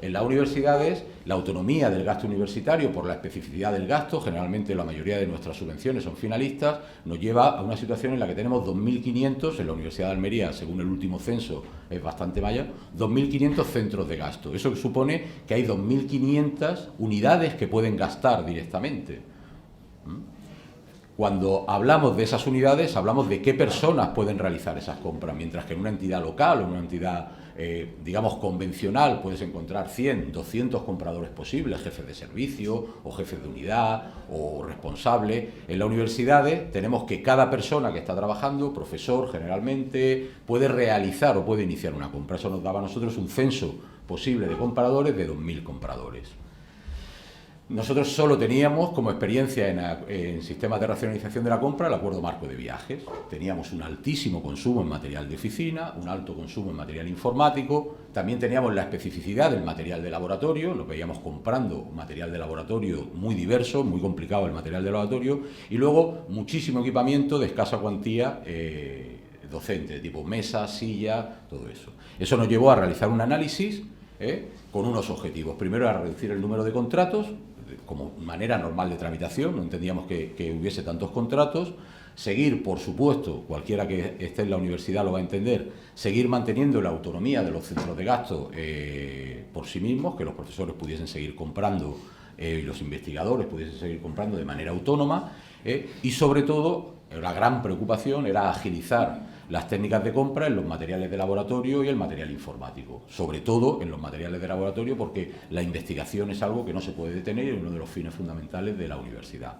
En las universidades, la autonomía del gasto universitario por la especificidad del gasto, generalmente la mayoría de nuestras subvenciones son finalistas, nos lleva a una situación en la que tenemos 2.500, en la Universidad de Almería, según el último censo, es bastante mayor, 2.500 centros de gasto. Eso supone que hay 2.500 unidades que pueden gastar directamente. Cuando hablamos de esas unidades, hablamos de qué personas pueden realizar esas compras, mientras que en una entidad local o en una entidad, digamos, convencional, puedes encontrar 100, 200 compradores posibles, jefes de servicio o jefes de unidad o responsables. En las universidades tenemos que cada persona que está trabajando, profesor generalmente, puede realizar o puede iniciar una compra. Eso nos daba a nosotros un censo posible de compradores de 2.000 compradores. Nosotros solo teníamos como experiencia en sistemas de racionalización de la compra el acuerdo marco de viajes. Teníamos un altísimo consumo en material de oficina, un alto consumo en material informático, también teníamos la especificidad del material de laboratorio, nos veíamos comprando material de laboratorio muy diverso, muy complicado el material de laboratorio, y luego muchísimo equipamiento de escasa cuantía docente, tipo mesa, silla, todo eso. Eso nos llevó a realizar un análisis con unos objetivos. Primero, a reducir el número de contratos, como manera normal de tramitación, no entendíamos que hubiese tantos contratos, seguir, por supuesto, cualquiera que esté en la universidad lo va a entender, seguir manteniendo la autonomía de los centros de gasto por sí mismos, que los profesores pudiesen seguir comprando y los investigadores pudiesen seguir comprando de manera autónoma, y sobre todo, la gran preocupación era agilizar las técnicas de compra en los materiales de laboratorio y el material informático, sobre todo en los materiales de laboratorio, porque la investigación es algo que no se puede detener y es uno de los fines fundamentales de la universidad.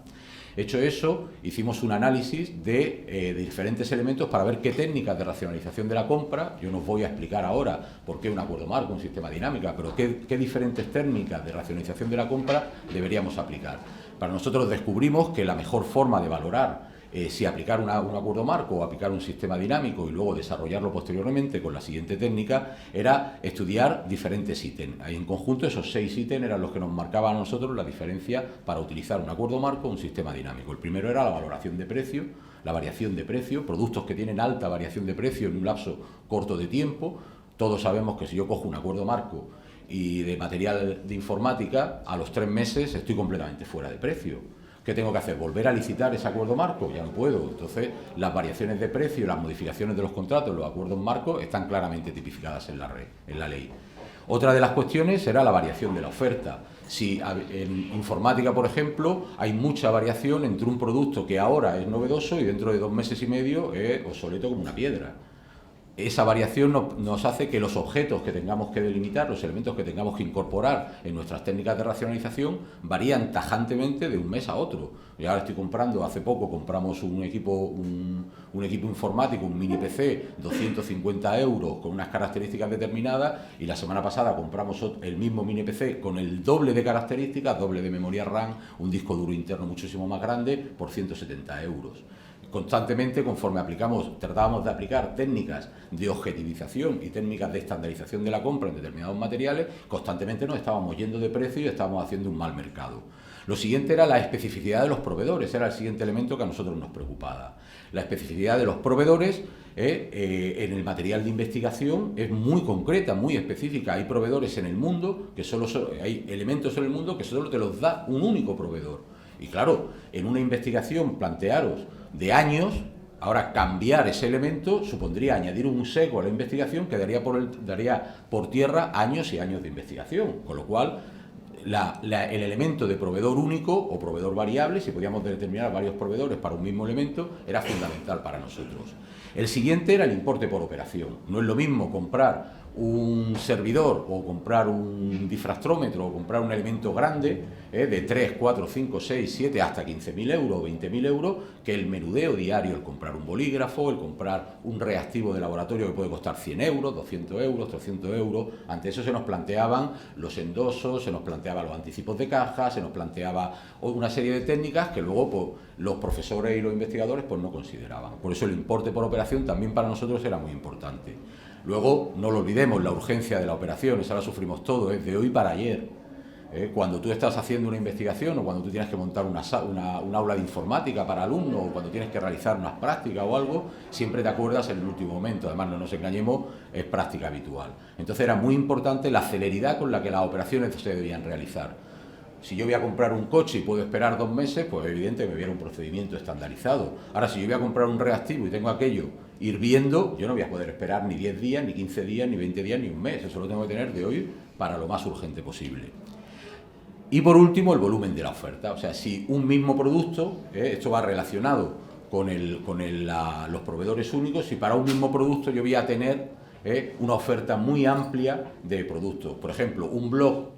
Hecho eso, hicimos un análisis de diferentes elementos para ver qué técnicas de racionalización de la compra, yo no os voy a explicar ahora por qué un acuerdo marco, un sistema dinámico, pero qué diferentes técnicas de racionalización de la compra deberíamos aplicar. Para nosotros descubrimos que la mejor forma de valorar si aplicar un acuerdo marco o aplicar un sistema dinámico y luego desarrollarlo posteriormente con la siguiente técnica era estudiar diferentes ítems. Ahí en conjunto esos 6 ítems eran los que nos marcaban a nosotros la diferencia para utilizar un acuerdo marco o un sistema dinámico. El primero era la valoración de precio, la variación de precio, productos que tienen alta variación de precio en un lapso corto de tiempo. Todos sabemos que si yo cojo un acuerdo marco y de material de informática, a los 3 meses estoy completamente fuera de precio. ¿Qué tengo que hacer? ¿Volver a licitar ese acuerdo marco? Ya no puedo. Entonces, las variaciones de precio, las modificaciones de los contratos, los acuerdos marcos, están claramente tipificadas en la ley. Otra de las cuestiones era la variación de la oferta. Si en informática, por ejemplo, hay mucha variación entre un producto que ahora es novedoso y dentro de 2 meses y medio es obsoleto como una piedra. Esa variación nos hace que los objetos que tengamos que delimitar, los elementos que tengamos que incorporar en nuestras técnicas de racionalización varían tajantemente de un mes a otro. Yo ahora estoy comprando, hace poco compramos un equipo informático, un mini PC, 250 € con unas características determinadas, y la semana pasada compramos el mismo mini PC con el doble de características, doble de memoria RAM, un disco duro interno muchísimo más grande, por 170 €. Constantemente, conforme tratábamos de aplicar técnicas de objetivización y técnicas de estandarización de la compra en determinados materiales, constantemente nos estábamos yendo de precio y estábamos haciendo un mal mercado. Lo siguiente era la especificidad de los proveedores, era el siguiente elemento que a nosotros nos preocupaba. La especificidad de los proveedores en el material de investigación es muy concreta, muy específica. Hay proveedores en el mundo, hay elementos en el mundo que solo te los da un único proveedor. Y claro, en una investigación, plantearos de años, ahora cambiar ese elemento supondría añadir un seco a la investigación que daría por tierra años y años de investigación, con lo cual el elemento de proveedor único o proveedor variable, si podíamos determinar varios proveedores para un mismo elemento, era fundamental para nosotros. El siguiente era el importe por operación. No es lo mismo comprar un servidor o comprar un difractrómetro o comprar un elemento grande de 3, 4, 5, 6, 7 hasta 15.000 euros o 20.000 euros que el menudeo diario, el comprar un bolígrafo, el comprar un reactivo de laboratorio que puede costar 100 euros, 200 euros, 300 euros. Ante eso se nos planteaban los endosos, se nos planteaban los anticipos de caja, se nos planteaba una serie de técnicas que luego pues, los profesores y los investigadores pues, no consideraban. Por eso el importe por operación también para nosotros era muy importante. Luego, no lo olvidemos, la urgencia de la operación, esa la sufrimos todos, es de hoy para ayer. Cuando tú estás haciendo una investigación o cuando tú tienes que montar un aula de informática para alumnos o cuando tienes que realizar unas prácticas o algo, siempre te acuerdas en el último momento. Además, no nos engañemos, es práctica habitual. Entonces era muy importante la celeridad con la que las operaciones se debían realizar. Si yo voy a comprar un coche y puedo esperar 2 meses, pues evidente que me viene un procedimiento estandarizado. Ahora, si yo voy a comprar un reactivo y tengo aquello hirviendo, yo no voy a poder esperar ni 10 días, ni 15 días, ni 20 días, ni un mes. Eso lo tengo que tener de hoy para lo más urgente posible. Y por último, el volumen de la oferta. O sea, si un mismo producto, esto va relacionado con los proveedores únicos, si para un mismo producto yo voy a tener una oferta muy amplia de productos. Por ejemplo, un blog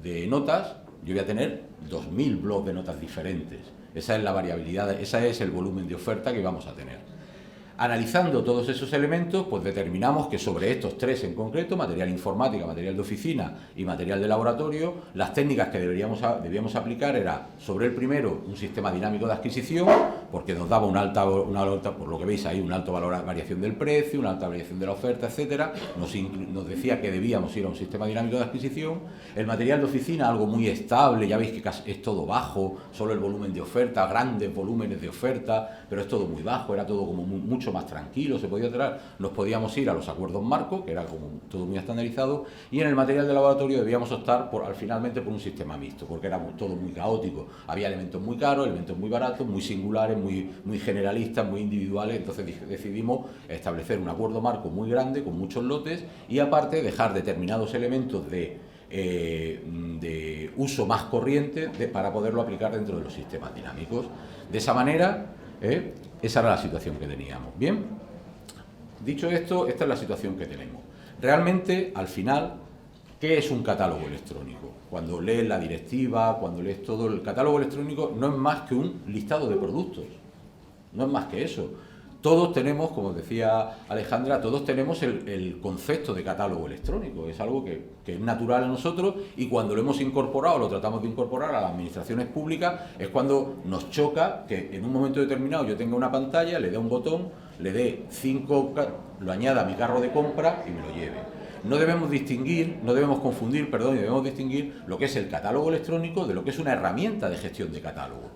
de notas, yo voy a tener 2.000 blogs de notas diferentes. Esa es la variabilidad, ese es el volumen de oferta que vamos a tener. Analizando todos esos elementos, pues determinamos que sobre estos 3 en concreto, material informática, material de oficina y material de laboratorio, las técnicas que debíamos aplicar era, sobre el primero, un sistema dinámico de adquisición, porque nos daba una alta, por lo que veis ahí, una alta variación del precio, una alta variación de la oferta, etcétera. Nos decía que debíamos ir a un sistema dinámico de adquisición. El material de oficina, algo muy estable, ya veis que es todo bajo, solo el volumen de oferta, grandes volúmenes de oferta, pero es todo muy bajo, era todo como mucho más tranquilo, nos podíamos ir a los acuerdos marco, que era como todo muy estandarizado, y en el material de laboratorio debíamos optar finalmente por un sistema mixto, porque era todo muy caótico, había elementos muy caros, elementos muy baratos, muy singulares, muy generalistas, muy individuales. Entonces decidimos establecer un acuerdo marco muy grande, con muchos lotes, y aparte dejar determinados elementos de uso más corriente para poderlo aplicar dentro de los sistemas dinámicos. De esa manera, esa era la situación que teníamos. Bien, dicho esto, esta es la situación que tenemos. Realmente, al final, ¿qué es un catálogo electrónico? Cuando lees la directiva, cuando lees todo, el catálogo electrónico no es más que un listado de productos. No es más que eso. Todos tenemos, como decía Alejandra, todos tenemos el concepto de catálogo electrónico. Es algo que es natural a nosotros, y cuando lo hemos incorporado, lo tratamos de incorporar a las administraciones públicas, es cuando nos choca que en un momento determinado yo tenga una pantalla, le dé un botón, le dé 5, lo añada a mi carro de compra y me lo lleve. No debemos confundir lo que es el catálogo electrónico de lo que es una herramienta de gestión de catálogo.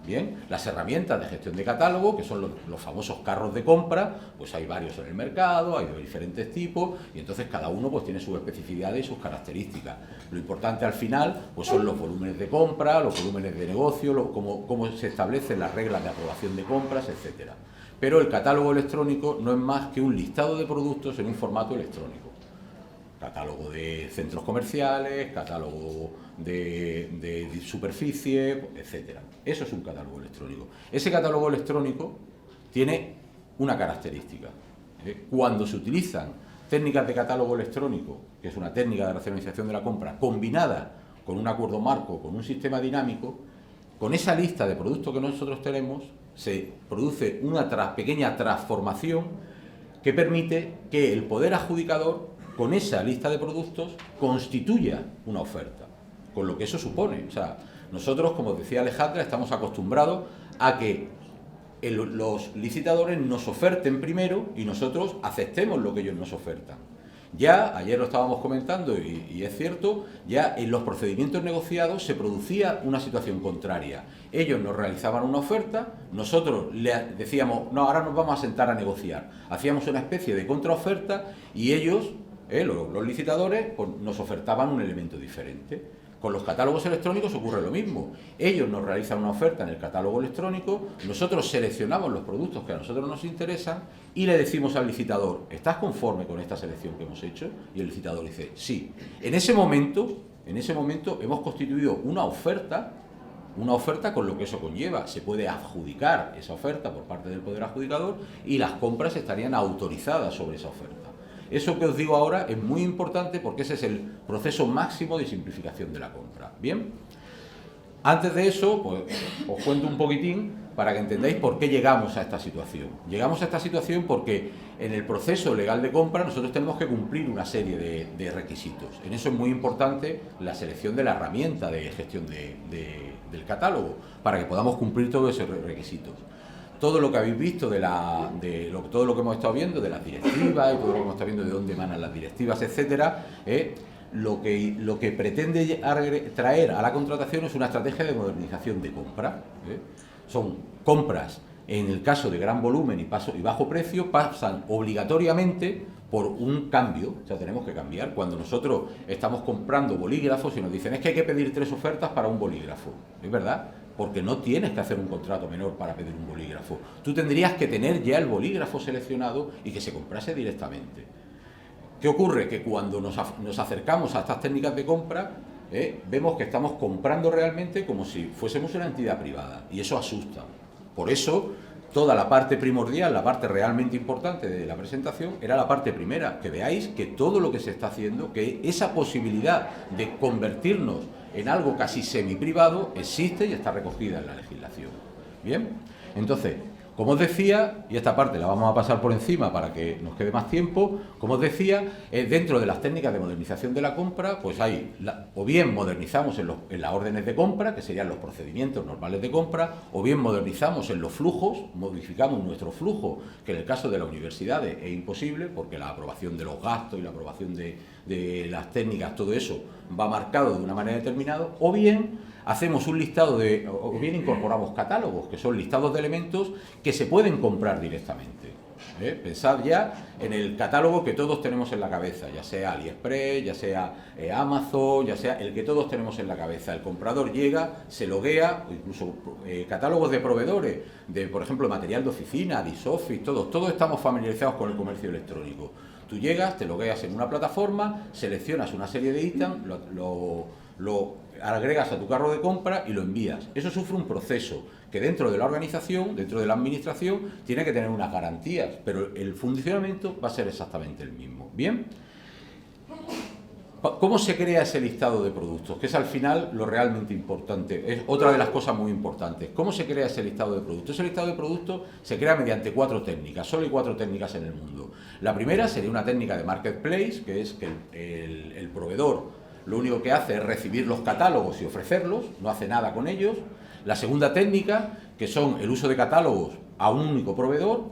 Bien, las herramientas de gestión de catálogo, que son los famosos carros de compra, pues hay varios en el mercado, hay de diferentes tipos, y entonces cada uno pues tiene sus especificidades y sus características. Lo importante al final pues son los volúmenes de compra, los volúmenes de negocio, cómo se establecen las reglas de aprobación de compras, etcétera. Pero el catálogo electrónico no es más que un listado de productos en un formato electrónico. Catálogo de centros comerciales, catálogo de superficie, etcétera. Eso es un catálogo electrónico. Ese catálogo electrónico tiene una característica. Cuando se utilizan técnicas de catálogo electrónico, que es una técnica de racionalización de la compra, combinada con un acuerdo marco, con un sistema dinámico, con esa lista de productos que nosotros tenemos, se produce una pequeña transformación que permite que el poder adjudicador, con esa lista de productos, constituya una oferta, con lo que eso supone. O sea, nosotros, como decía Alejandra, estamos acostumbrados a que los licitadores nos oferten primero y nosotros aceptemos lo que ellos nos ofertan. Ya, ayer lo estábamos comentando y es cierto, ya en los procedimientos negociados se producía una situación contraria. Ellos nos realizaban una oferta, nosotros les decíamos, no, ahora nos vamos a sentar a negociar. Hacíamos una especie de contraoferta y ellos, los licitadores, pues, nos ofertaban un elemento diferente. Con los catálogos electrónicos ocurre lo mismo. Ellos nos realizan una oferta en el catálogo electrónico, nosotros seleccionamos los productos que a nosotros nos interesan y le decimos al licitador, ¿estás conforme con esta selección que hemos hecho? Y el licitador dice, sí. En ese momento, en ese momento hemos constituido una oferta con lo que eso conlleva. Se puede adjudicar esa oferta por parte del poder adjudicador y las compras estarían autorizadas sobre esa oferta. Eso que os digo ahora es muy importante porque ese es el proceso máximo de simplificación de la compra. Bien, antes de eso, pues os cuento un poquitín para que entendáis por qué llegamos a esta situación. Llegamos a esta situación porque en el proceso legal de compra nosotros tenemos que cumplir una serie de requisitos. En eso es muy importante la selección de la herramienta de gestión del catálogo, para que podamos cumplir todos esos requisitos. Todo lo que habéis visto todo lo que hemos estado viendo de las directivas y todo lo que hemos estado viendo de dónde emanan las directivas, etcétera, lo que pretende traer a la contratación es una estrategia de modernización de compra. Son compras, en el caso de gran volumen y bajo precio, pasan obligatoriamente por un cambio. O sea, tenemos que cambiar. Cuando nosotros estamos comprando bolígrafos y nos dicen es que hay que pedir 3 ofertas para un bolígrafo, ¿es verdad? Porque no tienes que hacer un contrato menor para pedir un bolígrafo. Tú tendrías que tener ya el bolígrafo seleccionado y que se comprase directamente. ¿Qué ocurre? Que cuando nos acercamos a estas técnicas de compra, vemos que estamos comprando realmente como si fuésemos una entidad privada, y eso asusta. Por eso, toda la parte primordial, la parte realmente importante de la presentación, era la parte primera, que veáis que todo lo que se está haciendo, que esa posibilidad de convertirnos en algo casi semi-privado existe y está recogida en la legislación. Bien, entonces, como os decía, y esta parte la vamos a pasar por encima para que nos quede más tiempo, como os decía, dentro de las técnicas de modernización de la compra, pues hay, o bien modernizamos en las órdenes de compra, que serían los procedimientos normales de compra, o bien modernizamos en los flujos, modificamos nuestro flujo, que en el caso de las universidades es imposible, porque la aprobación de los gastos y la aprobación de las técnicas, todo eso va marcado de una manera determinada, o bien hacemos un listado o bien incorporamos catálogos, que son listados de elementos que se pueden comprar directamente. Pensad ya en el catálogo que todos tenemos en la cabeza, ya sea AliExpress, ya sea Amazon, ya sea el que todos tenemos en la cabeza. El comprador llega, se loguea, o incluso catálogos de proveedores, por ejemplo, material de oficina, Disoffice, todos estamos familiarizados con el comercio electrónico. Tú llegas, te logueas en una plataforma, seleccionas una serie de ítems, lo agregas a tu carro de compra y lo envías. Eso sufre un proceso que dentro de la organización, dentro de la administración, tiene que tener unas garantías, pero el funcionamiento va a ser exactamente el mismo. ¿Bien? ¿Cómo se crea ese listado de productos? Que es al final lo realmente importante, es otra de las cosas muy importantes. ¿Cómo se crea ese listado de productos? Ese listado de productos se crea mediante 4 técnicas, solo hay 4 técnicas en el mundo. La primera sería una técnica de marketplace, que es que el proveedor lo único que hace es recibir los catálogos y ofrecerlos, no hace nada con ellos. La segunda técnica, que son el uso de catálogos a un único proveedor,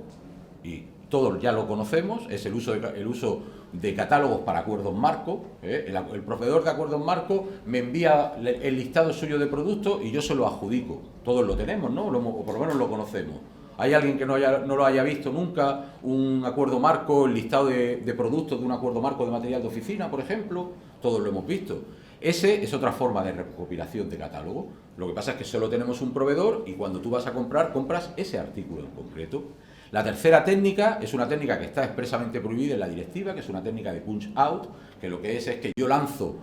y todos ya lo conocemos, es el uso de catálogos para acuerdos marco. El proveedor de acuerdos marco me envía el listado suyo de productos y yo se lo adjudico. Todos lo tenemos, ¿no? O por lo menos lo conocemos. ¿Hay alguien que no lo haya visto nunca? Un acuerdo marco, el listado de productos de un acuerdo marco de material de oficina, por ejemplo. Todos lo hemos visto. Ese es otra forma de recopilación de catálogo. Lo que pasa es que solo tenemos un proveedor y cuando tú vas a comprar, compras ese artículo en concreto. La tercera técnica es una técnica que está expresamente prohibida en la directiva, que es una técnica de punch out, que lo que es que yo lanzo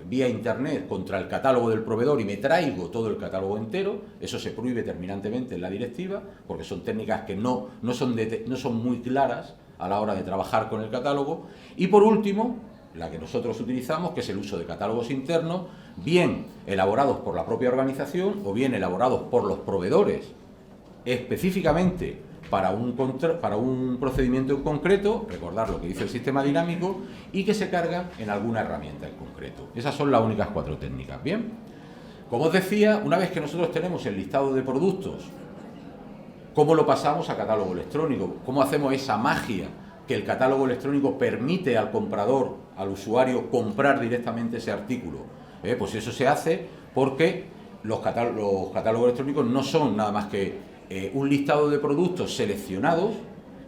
vía internet contra el catálogo del proveedor y me traigo todo el catálogo entero. Eso se prohíbe terminantemente en la directiva, porque son técnicas que no son muy claras a la hora de trabajar con el catálogo. Y por último, la que nosotros utilizamos, que es el uso de catálogos internos, bien elaborados por la propia organización o bien elaborados por los proveedores específicamente para un procedimiento en concreto, recordar lo que dice el sistema dinámico, y que se cargan en alguna herramienta en concreto. Esas son las únicas 4 técnicas. Bien, como os decía, una vez que nosotros tenemos el listado de productos, ¿cómo lo pasamos a catálogo electrónico? ¿Cómo hacemos esa magia que el catálogo electrónico permite al comprador, al usuario, comprar directamente ese artículo? Pues eso se hace porque los catálogos electrónicos no son nada más que un listado de productos seleccionados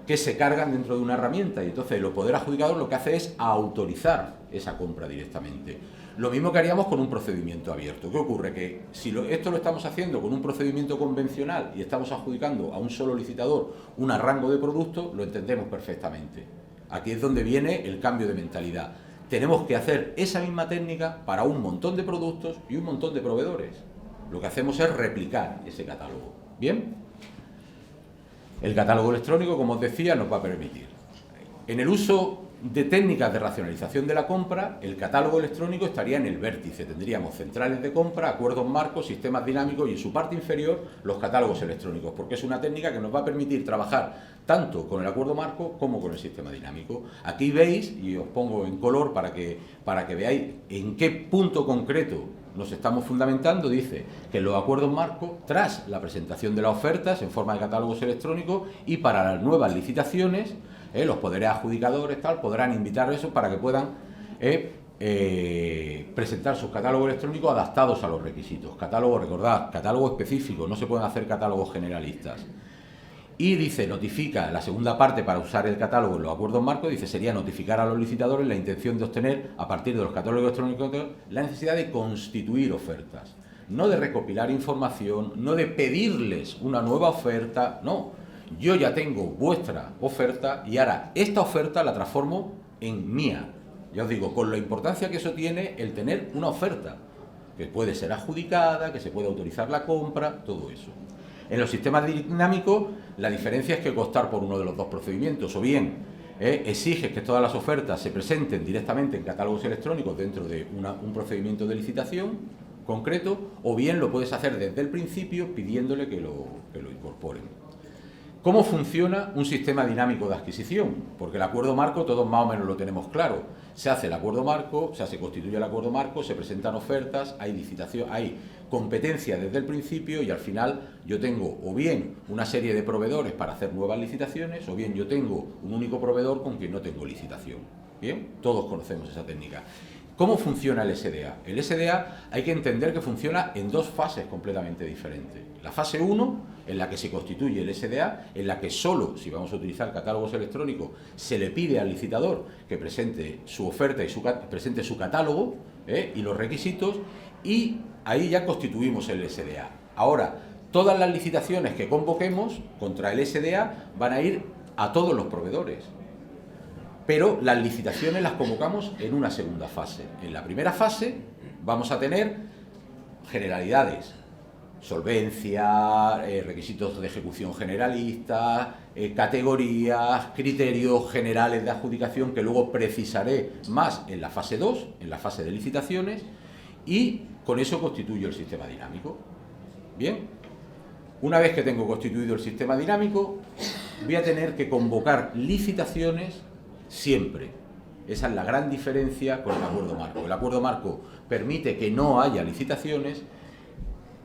que se cargan dentro de una herramienta, y entonces el poder adjudicador lo que hace es autorizar esa compra directamente. Lo mismo que haríamos con un procedimiento abierto. ¿Qué ocurre? Que si esto lo estamos haciendo con un procedimiento convencional y estamos adjudicando a un solo licitador un rango de productos, lo entendemos perfectamente. Aquí es donde viene el cambio de mentalidad. tenemos que hacer esa misma técnica para un montón de productos y un montón de proveedores. Lo que hacemos es replicar ese catálogo. ¿Bien? El catálogo electrónico, como os decía, nos va a permitir. En el uso de técnicas de racionalización de la compra, el catálogo electrónico estaría en el vértice. Tendríamos centrales de compra, acuerdos marcos, sistemas dinámicos y en su parte inferior los catálogos electrónicos, porque es una técnica que nos va a permitir trabajar tanto con el acuerdo marco como con el sistema dinámico. Aquí veis, y os pongo en color para que veáis en qué punto concreto nos estamos fundamentando. Dice que los acuerdos marcos, tras la presentación de las ofertas en forma de catálogos electrónicos y para las nuevas licitaciones, los poderes adjudicadores podrán invitar a eso para que puedan presentar sus catálogos electrónicos adaptados a los requisitos. Catálogo, recordad, catálogo específico, no se pueden hacer catálogos generalistas. Y dice, notifica, la segunda parte para usar el catálogo en los acuerdos marcos, dice, sería notificar a los licitadores la intención de obtener, a partir de los catálogos electrónicos, la necesidad de constituir ofertas. No de recopilar información, no de pedirles una nueva oferta, no. Yo ya tengo vuestra oferta y ahora esta oferta la transformo en mía. Ya os digo, con la importancia que eso tiene el tener una oferta, que puede ser adjudicada, que se puede autorizar la compra, todo eso. En los sistemas dinámicos, la diferencia es que optar por uno de los dos procedimientos, o bien exiges que todas las ofertas se presenten directamente en catálogos electrónicos dentro de un procedimiento de licitación concreto, o bien lo puedes hacer desde el principio pidiéndole que lo incorporen. ¿Cómo funciona un sistema dinámico de adquisición? Porque el acuerdo marco todos más o menos lo tenemos claro. Se hace el acuerdo marco, se constituye el acuerdo marco, se presentan ofertas, hay licitación, hay competencia desde el principio y al final yo tengo o bien una serie de proveedores para hacer nuevas licitaciones o bien yo tengo un único proveedor con quien no tengo licitación. ¿Bien? Todos conocemos esa técnica. ¿Cómo funciona el SDA? El SDA hay que entender que funciona en dos fases completamente diferentes. La fase 1, en la que se constituye el SDA, en la que solo, si vamos a utilizar catálogos electrónicos, se le pide al licitador que presente su oferta y presente su catálogo y los requisitos, y ahí ya constituimos el SDA. Ahora, todas las licitaciones que convoquemos contra el SDA van a ir a todos los proveedores. Pero las licitaciones las convocamos en una segunda fase. En la primera fase vamos a tener generalidades, solvencia, requisitos de ejecución generalistas, categorías, criterios generales de adjudicación que luego precisaré más en la fase 2, en la fase de licitaciones, y con eso constituyo el sistema dinámico. Bien, una vez que tengo constituido el sistema dinámico, voy a tener que convocar licitaciones siempre. Esa es la gran diferencia con el acuerdo marco. El acuerdo marco permite que no haya licitaciones.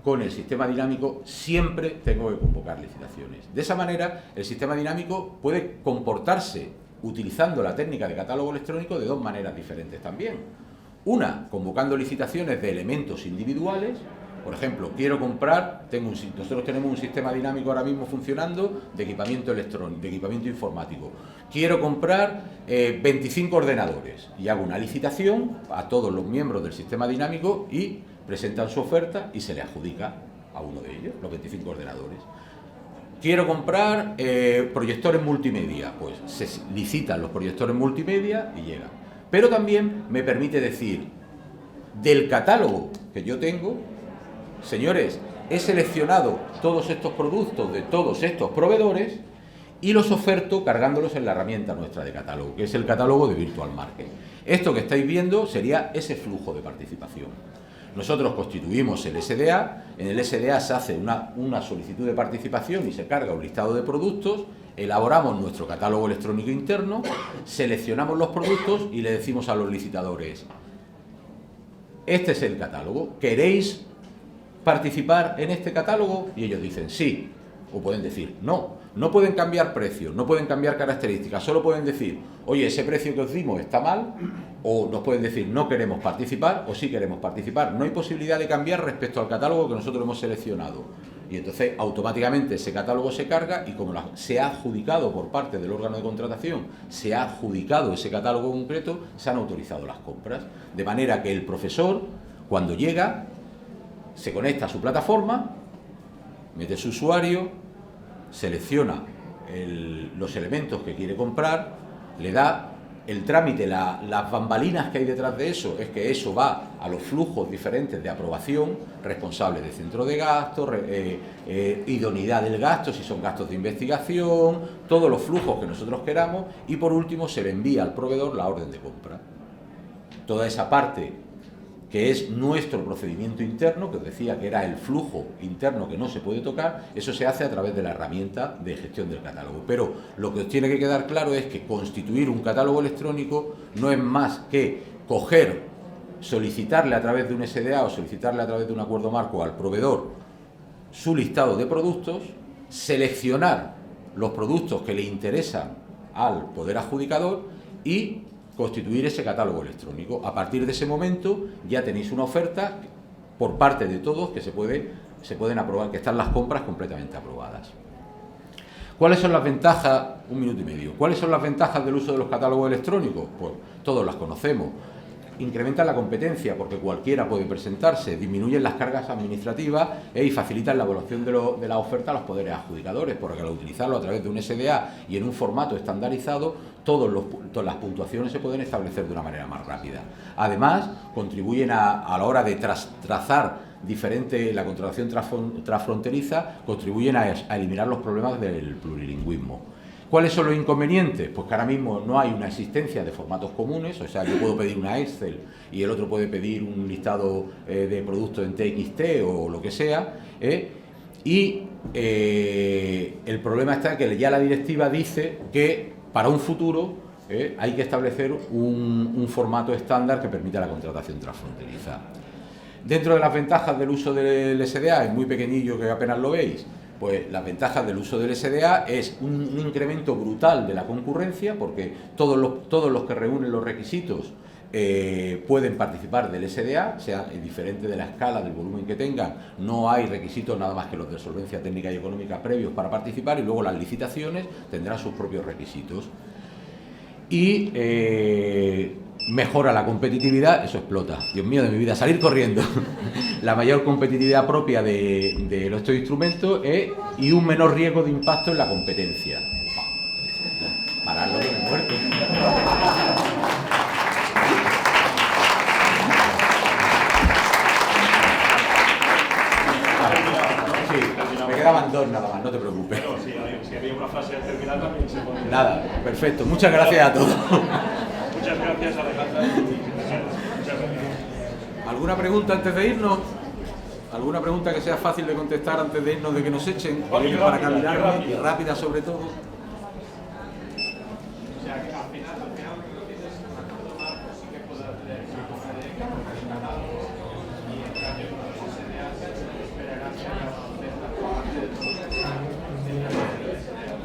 Con el sistema dinámico siempre tengo que convocar licitaciones. De esa manera, el sistema dinámico puede comportarse utilizando la técnica de catálogo electrónico de dos maneras diferentes también. Una, convocando licitaciones de elementos individuales. Por ejemplo, quiero comprar, nosotros tenemos un sistema dinámico ahora mismo funcionando de equipamiento electrónico, de equipamiento informático. Quiero comprar 25 ordenadores y hago una licitación a todos los miembros del sistema dinámico y presentan su oferta y se le adjudica a uno de ellos, los 25 ordenadores. Quiero comprar proyectores multimedia, pues se licitan los proyectores multimedia y llegan. Pero también me permite decir, del catálogo que yo tengo, señores, he seleccionado todos estos productos de todos estos proveedores y los oferto cargándolos en la herramienta nuestra de catálogo, que es el catálogo de Virtual Market. Esto que estáis viendo sería ese flujo de participación. Nosotros constituimos el SDA, en el SDA se hace una solicitud de participación y se carga un listado de productos, elaboramos nuestro catálogo electrónico interno, seleccionamos los productos y le decimos a los licitadores, este es el catálogo, ¿queréis participar en este catálogo? Y ellos dicen sí, o pueden decir no. No pueden cambiar precios, no pueden cambiar características, solo pueden decir, oye, ese precio que os dimos está mal, o nos pueden decir, no queremos participar, o sí queremos participar. No hay posibilidad de cambiar respecto al catálogo que nosotros hemos seleccionado. Y entonces, automáticamente, ese catálogo se carga y como se ha adjudicado por parte del órgano de contratación, se ha adjudicado ese catálogo concreto, se han autorizado las compras. De manera que el profesor, cuando llega, se conecta a su plataforma, mete su usuario, selecciona los elementos que quiere comprar, le da el trámite, las bambalinas que hay detrás de eso, es que eso va a los flujos diferentes de aprobación, responsable de centro de gasto, idoneidad del gasto, si son gastos de investigación, todos los flujos que nosotros queramos, y por último se le envía al proveedor la orden de compra. Toda esa parte que es nuestro procedimiento interno, que os decía que era el flujo interno que no se puede tocar, eso se hace a través de la herramienta de gestión del catálogo. Pero lo que os tiene que quedar claro es que constituir un catálogo electrónico no es más que coger, solicitarle a través de un SDA o solicitarle a través de un acuerdo marco al proveedor su listado de productos, seleccionar los productos que le interesan al poder adjudicador y constituir ese catálogo electrónico. A partir de ese momento ya tenéis una oferta por parte de todos que se pueden aprobar, que están las compras completamente aprobadas. ¿Cuáles son las ventajas? Un minuto y medio. ¿Cuáles son las ventajas del uso de los catálogos electrónicos? Pues todos las conocemos. Incrementan la competencia porque cualquiera puede presentarse, disminuyen las cargas administrativas y facilitan la evaluación de la oferta a los poderes adjudicadores, porque al utilizarlo a través de un SDA y en un formato estandarizado, todas las puntuaciones se pueden establecer de una manera más rápida. Además, contribuyen a la hora de trazar la contratación transfronteriza, contribuyen a eliminar los problemas del plurilingüismo. ¿Cuáles son los inconvenientes? Pues que ahora mismo no hay una existencia de formatos comunes, o sea, yo puedo pedir una Excel y el otro puede pedir un listado de productos en TXT o lo que sea, y el problema está que ya la directiva dice que para un futuro hay que establecer un formato estándar que permita la contratación transfronteriza. Dentro de las ventajas del uso del SDA, es muy pequeñillo que apenas lo veis, pues las ventajas del uso del SDA es un incremento brutal de la concurrencia, porque todos los que reúnen los requisitos pueden participar del SDA, sea diferente de la escala, del volumen que tengan, no hay requisitos nada más que los de solvencia técnica y económica previos para participar, y luego las licitaciones tendrán sus propios requisitos. Y mejora la competitividad, eso explota, Dios mío de mi vida, salir corriendo. La mayor competitividad propia de estos instrumentos y un menor riesgo de impacto en la competencia. Pararlo que me muerto. Sí, me quedaban dos nada más, no te preocupes. Si había una fase al terminar también se podía. Nada, perfecto, muchas gracias a todos. Muchas gracias, Alejandra. Muchas gracias. ¿Alguna pregunta antes de irnos? ¿Alguna pregunta que sea fácil de contestar antes de irnos, de que nos echen? Para caminarme y rápida sobre todo.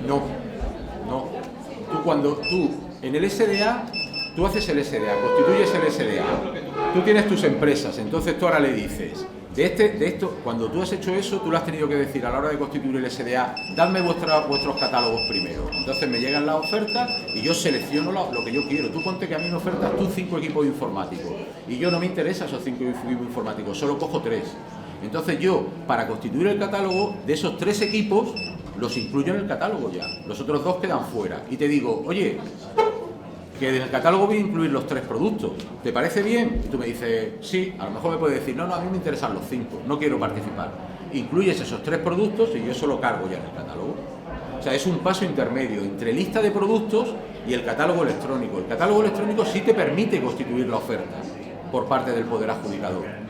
No. Tú en el SDA, tú haces el SDA, constituyes el SDA, tú tienes tus empresas, entonces tú ahora le dices, de esto, cuando tú has hecho eso, tú lo has tenido que decir a la hora de constituir el SDA, dadme vuestros catálogos primero. Entonces me llegan las ofertas y yo selecciono lo que yo quiero. Tú ponte que a mí me ofertas tú 5 equipos informáticos y yo no me interesa esos 5 equipos informáticos, solo cojo 3. Entonces yo, para constituir el catálogo, de esos 3 equipos, los incluyo en el catálogo ya. Los otros 2 quedan fuera. Y te digo, oye, que en el catálogo voy a incluir los 3 productos. ¿Te parece bien? Y tú me dices, sí. A lo mejor me puedes decir, no, a mí me interesan los 5, no quiero participar. Incluyes esos 3 productos y yo eso lo cargo ya en el catálogo. O sea, es un paso intermedio entre lista de productos y el catálogo electrónico. El catálogo electrónico sí te permite constituir la oferta por parte del poder adjudicador.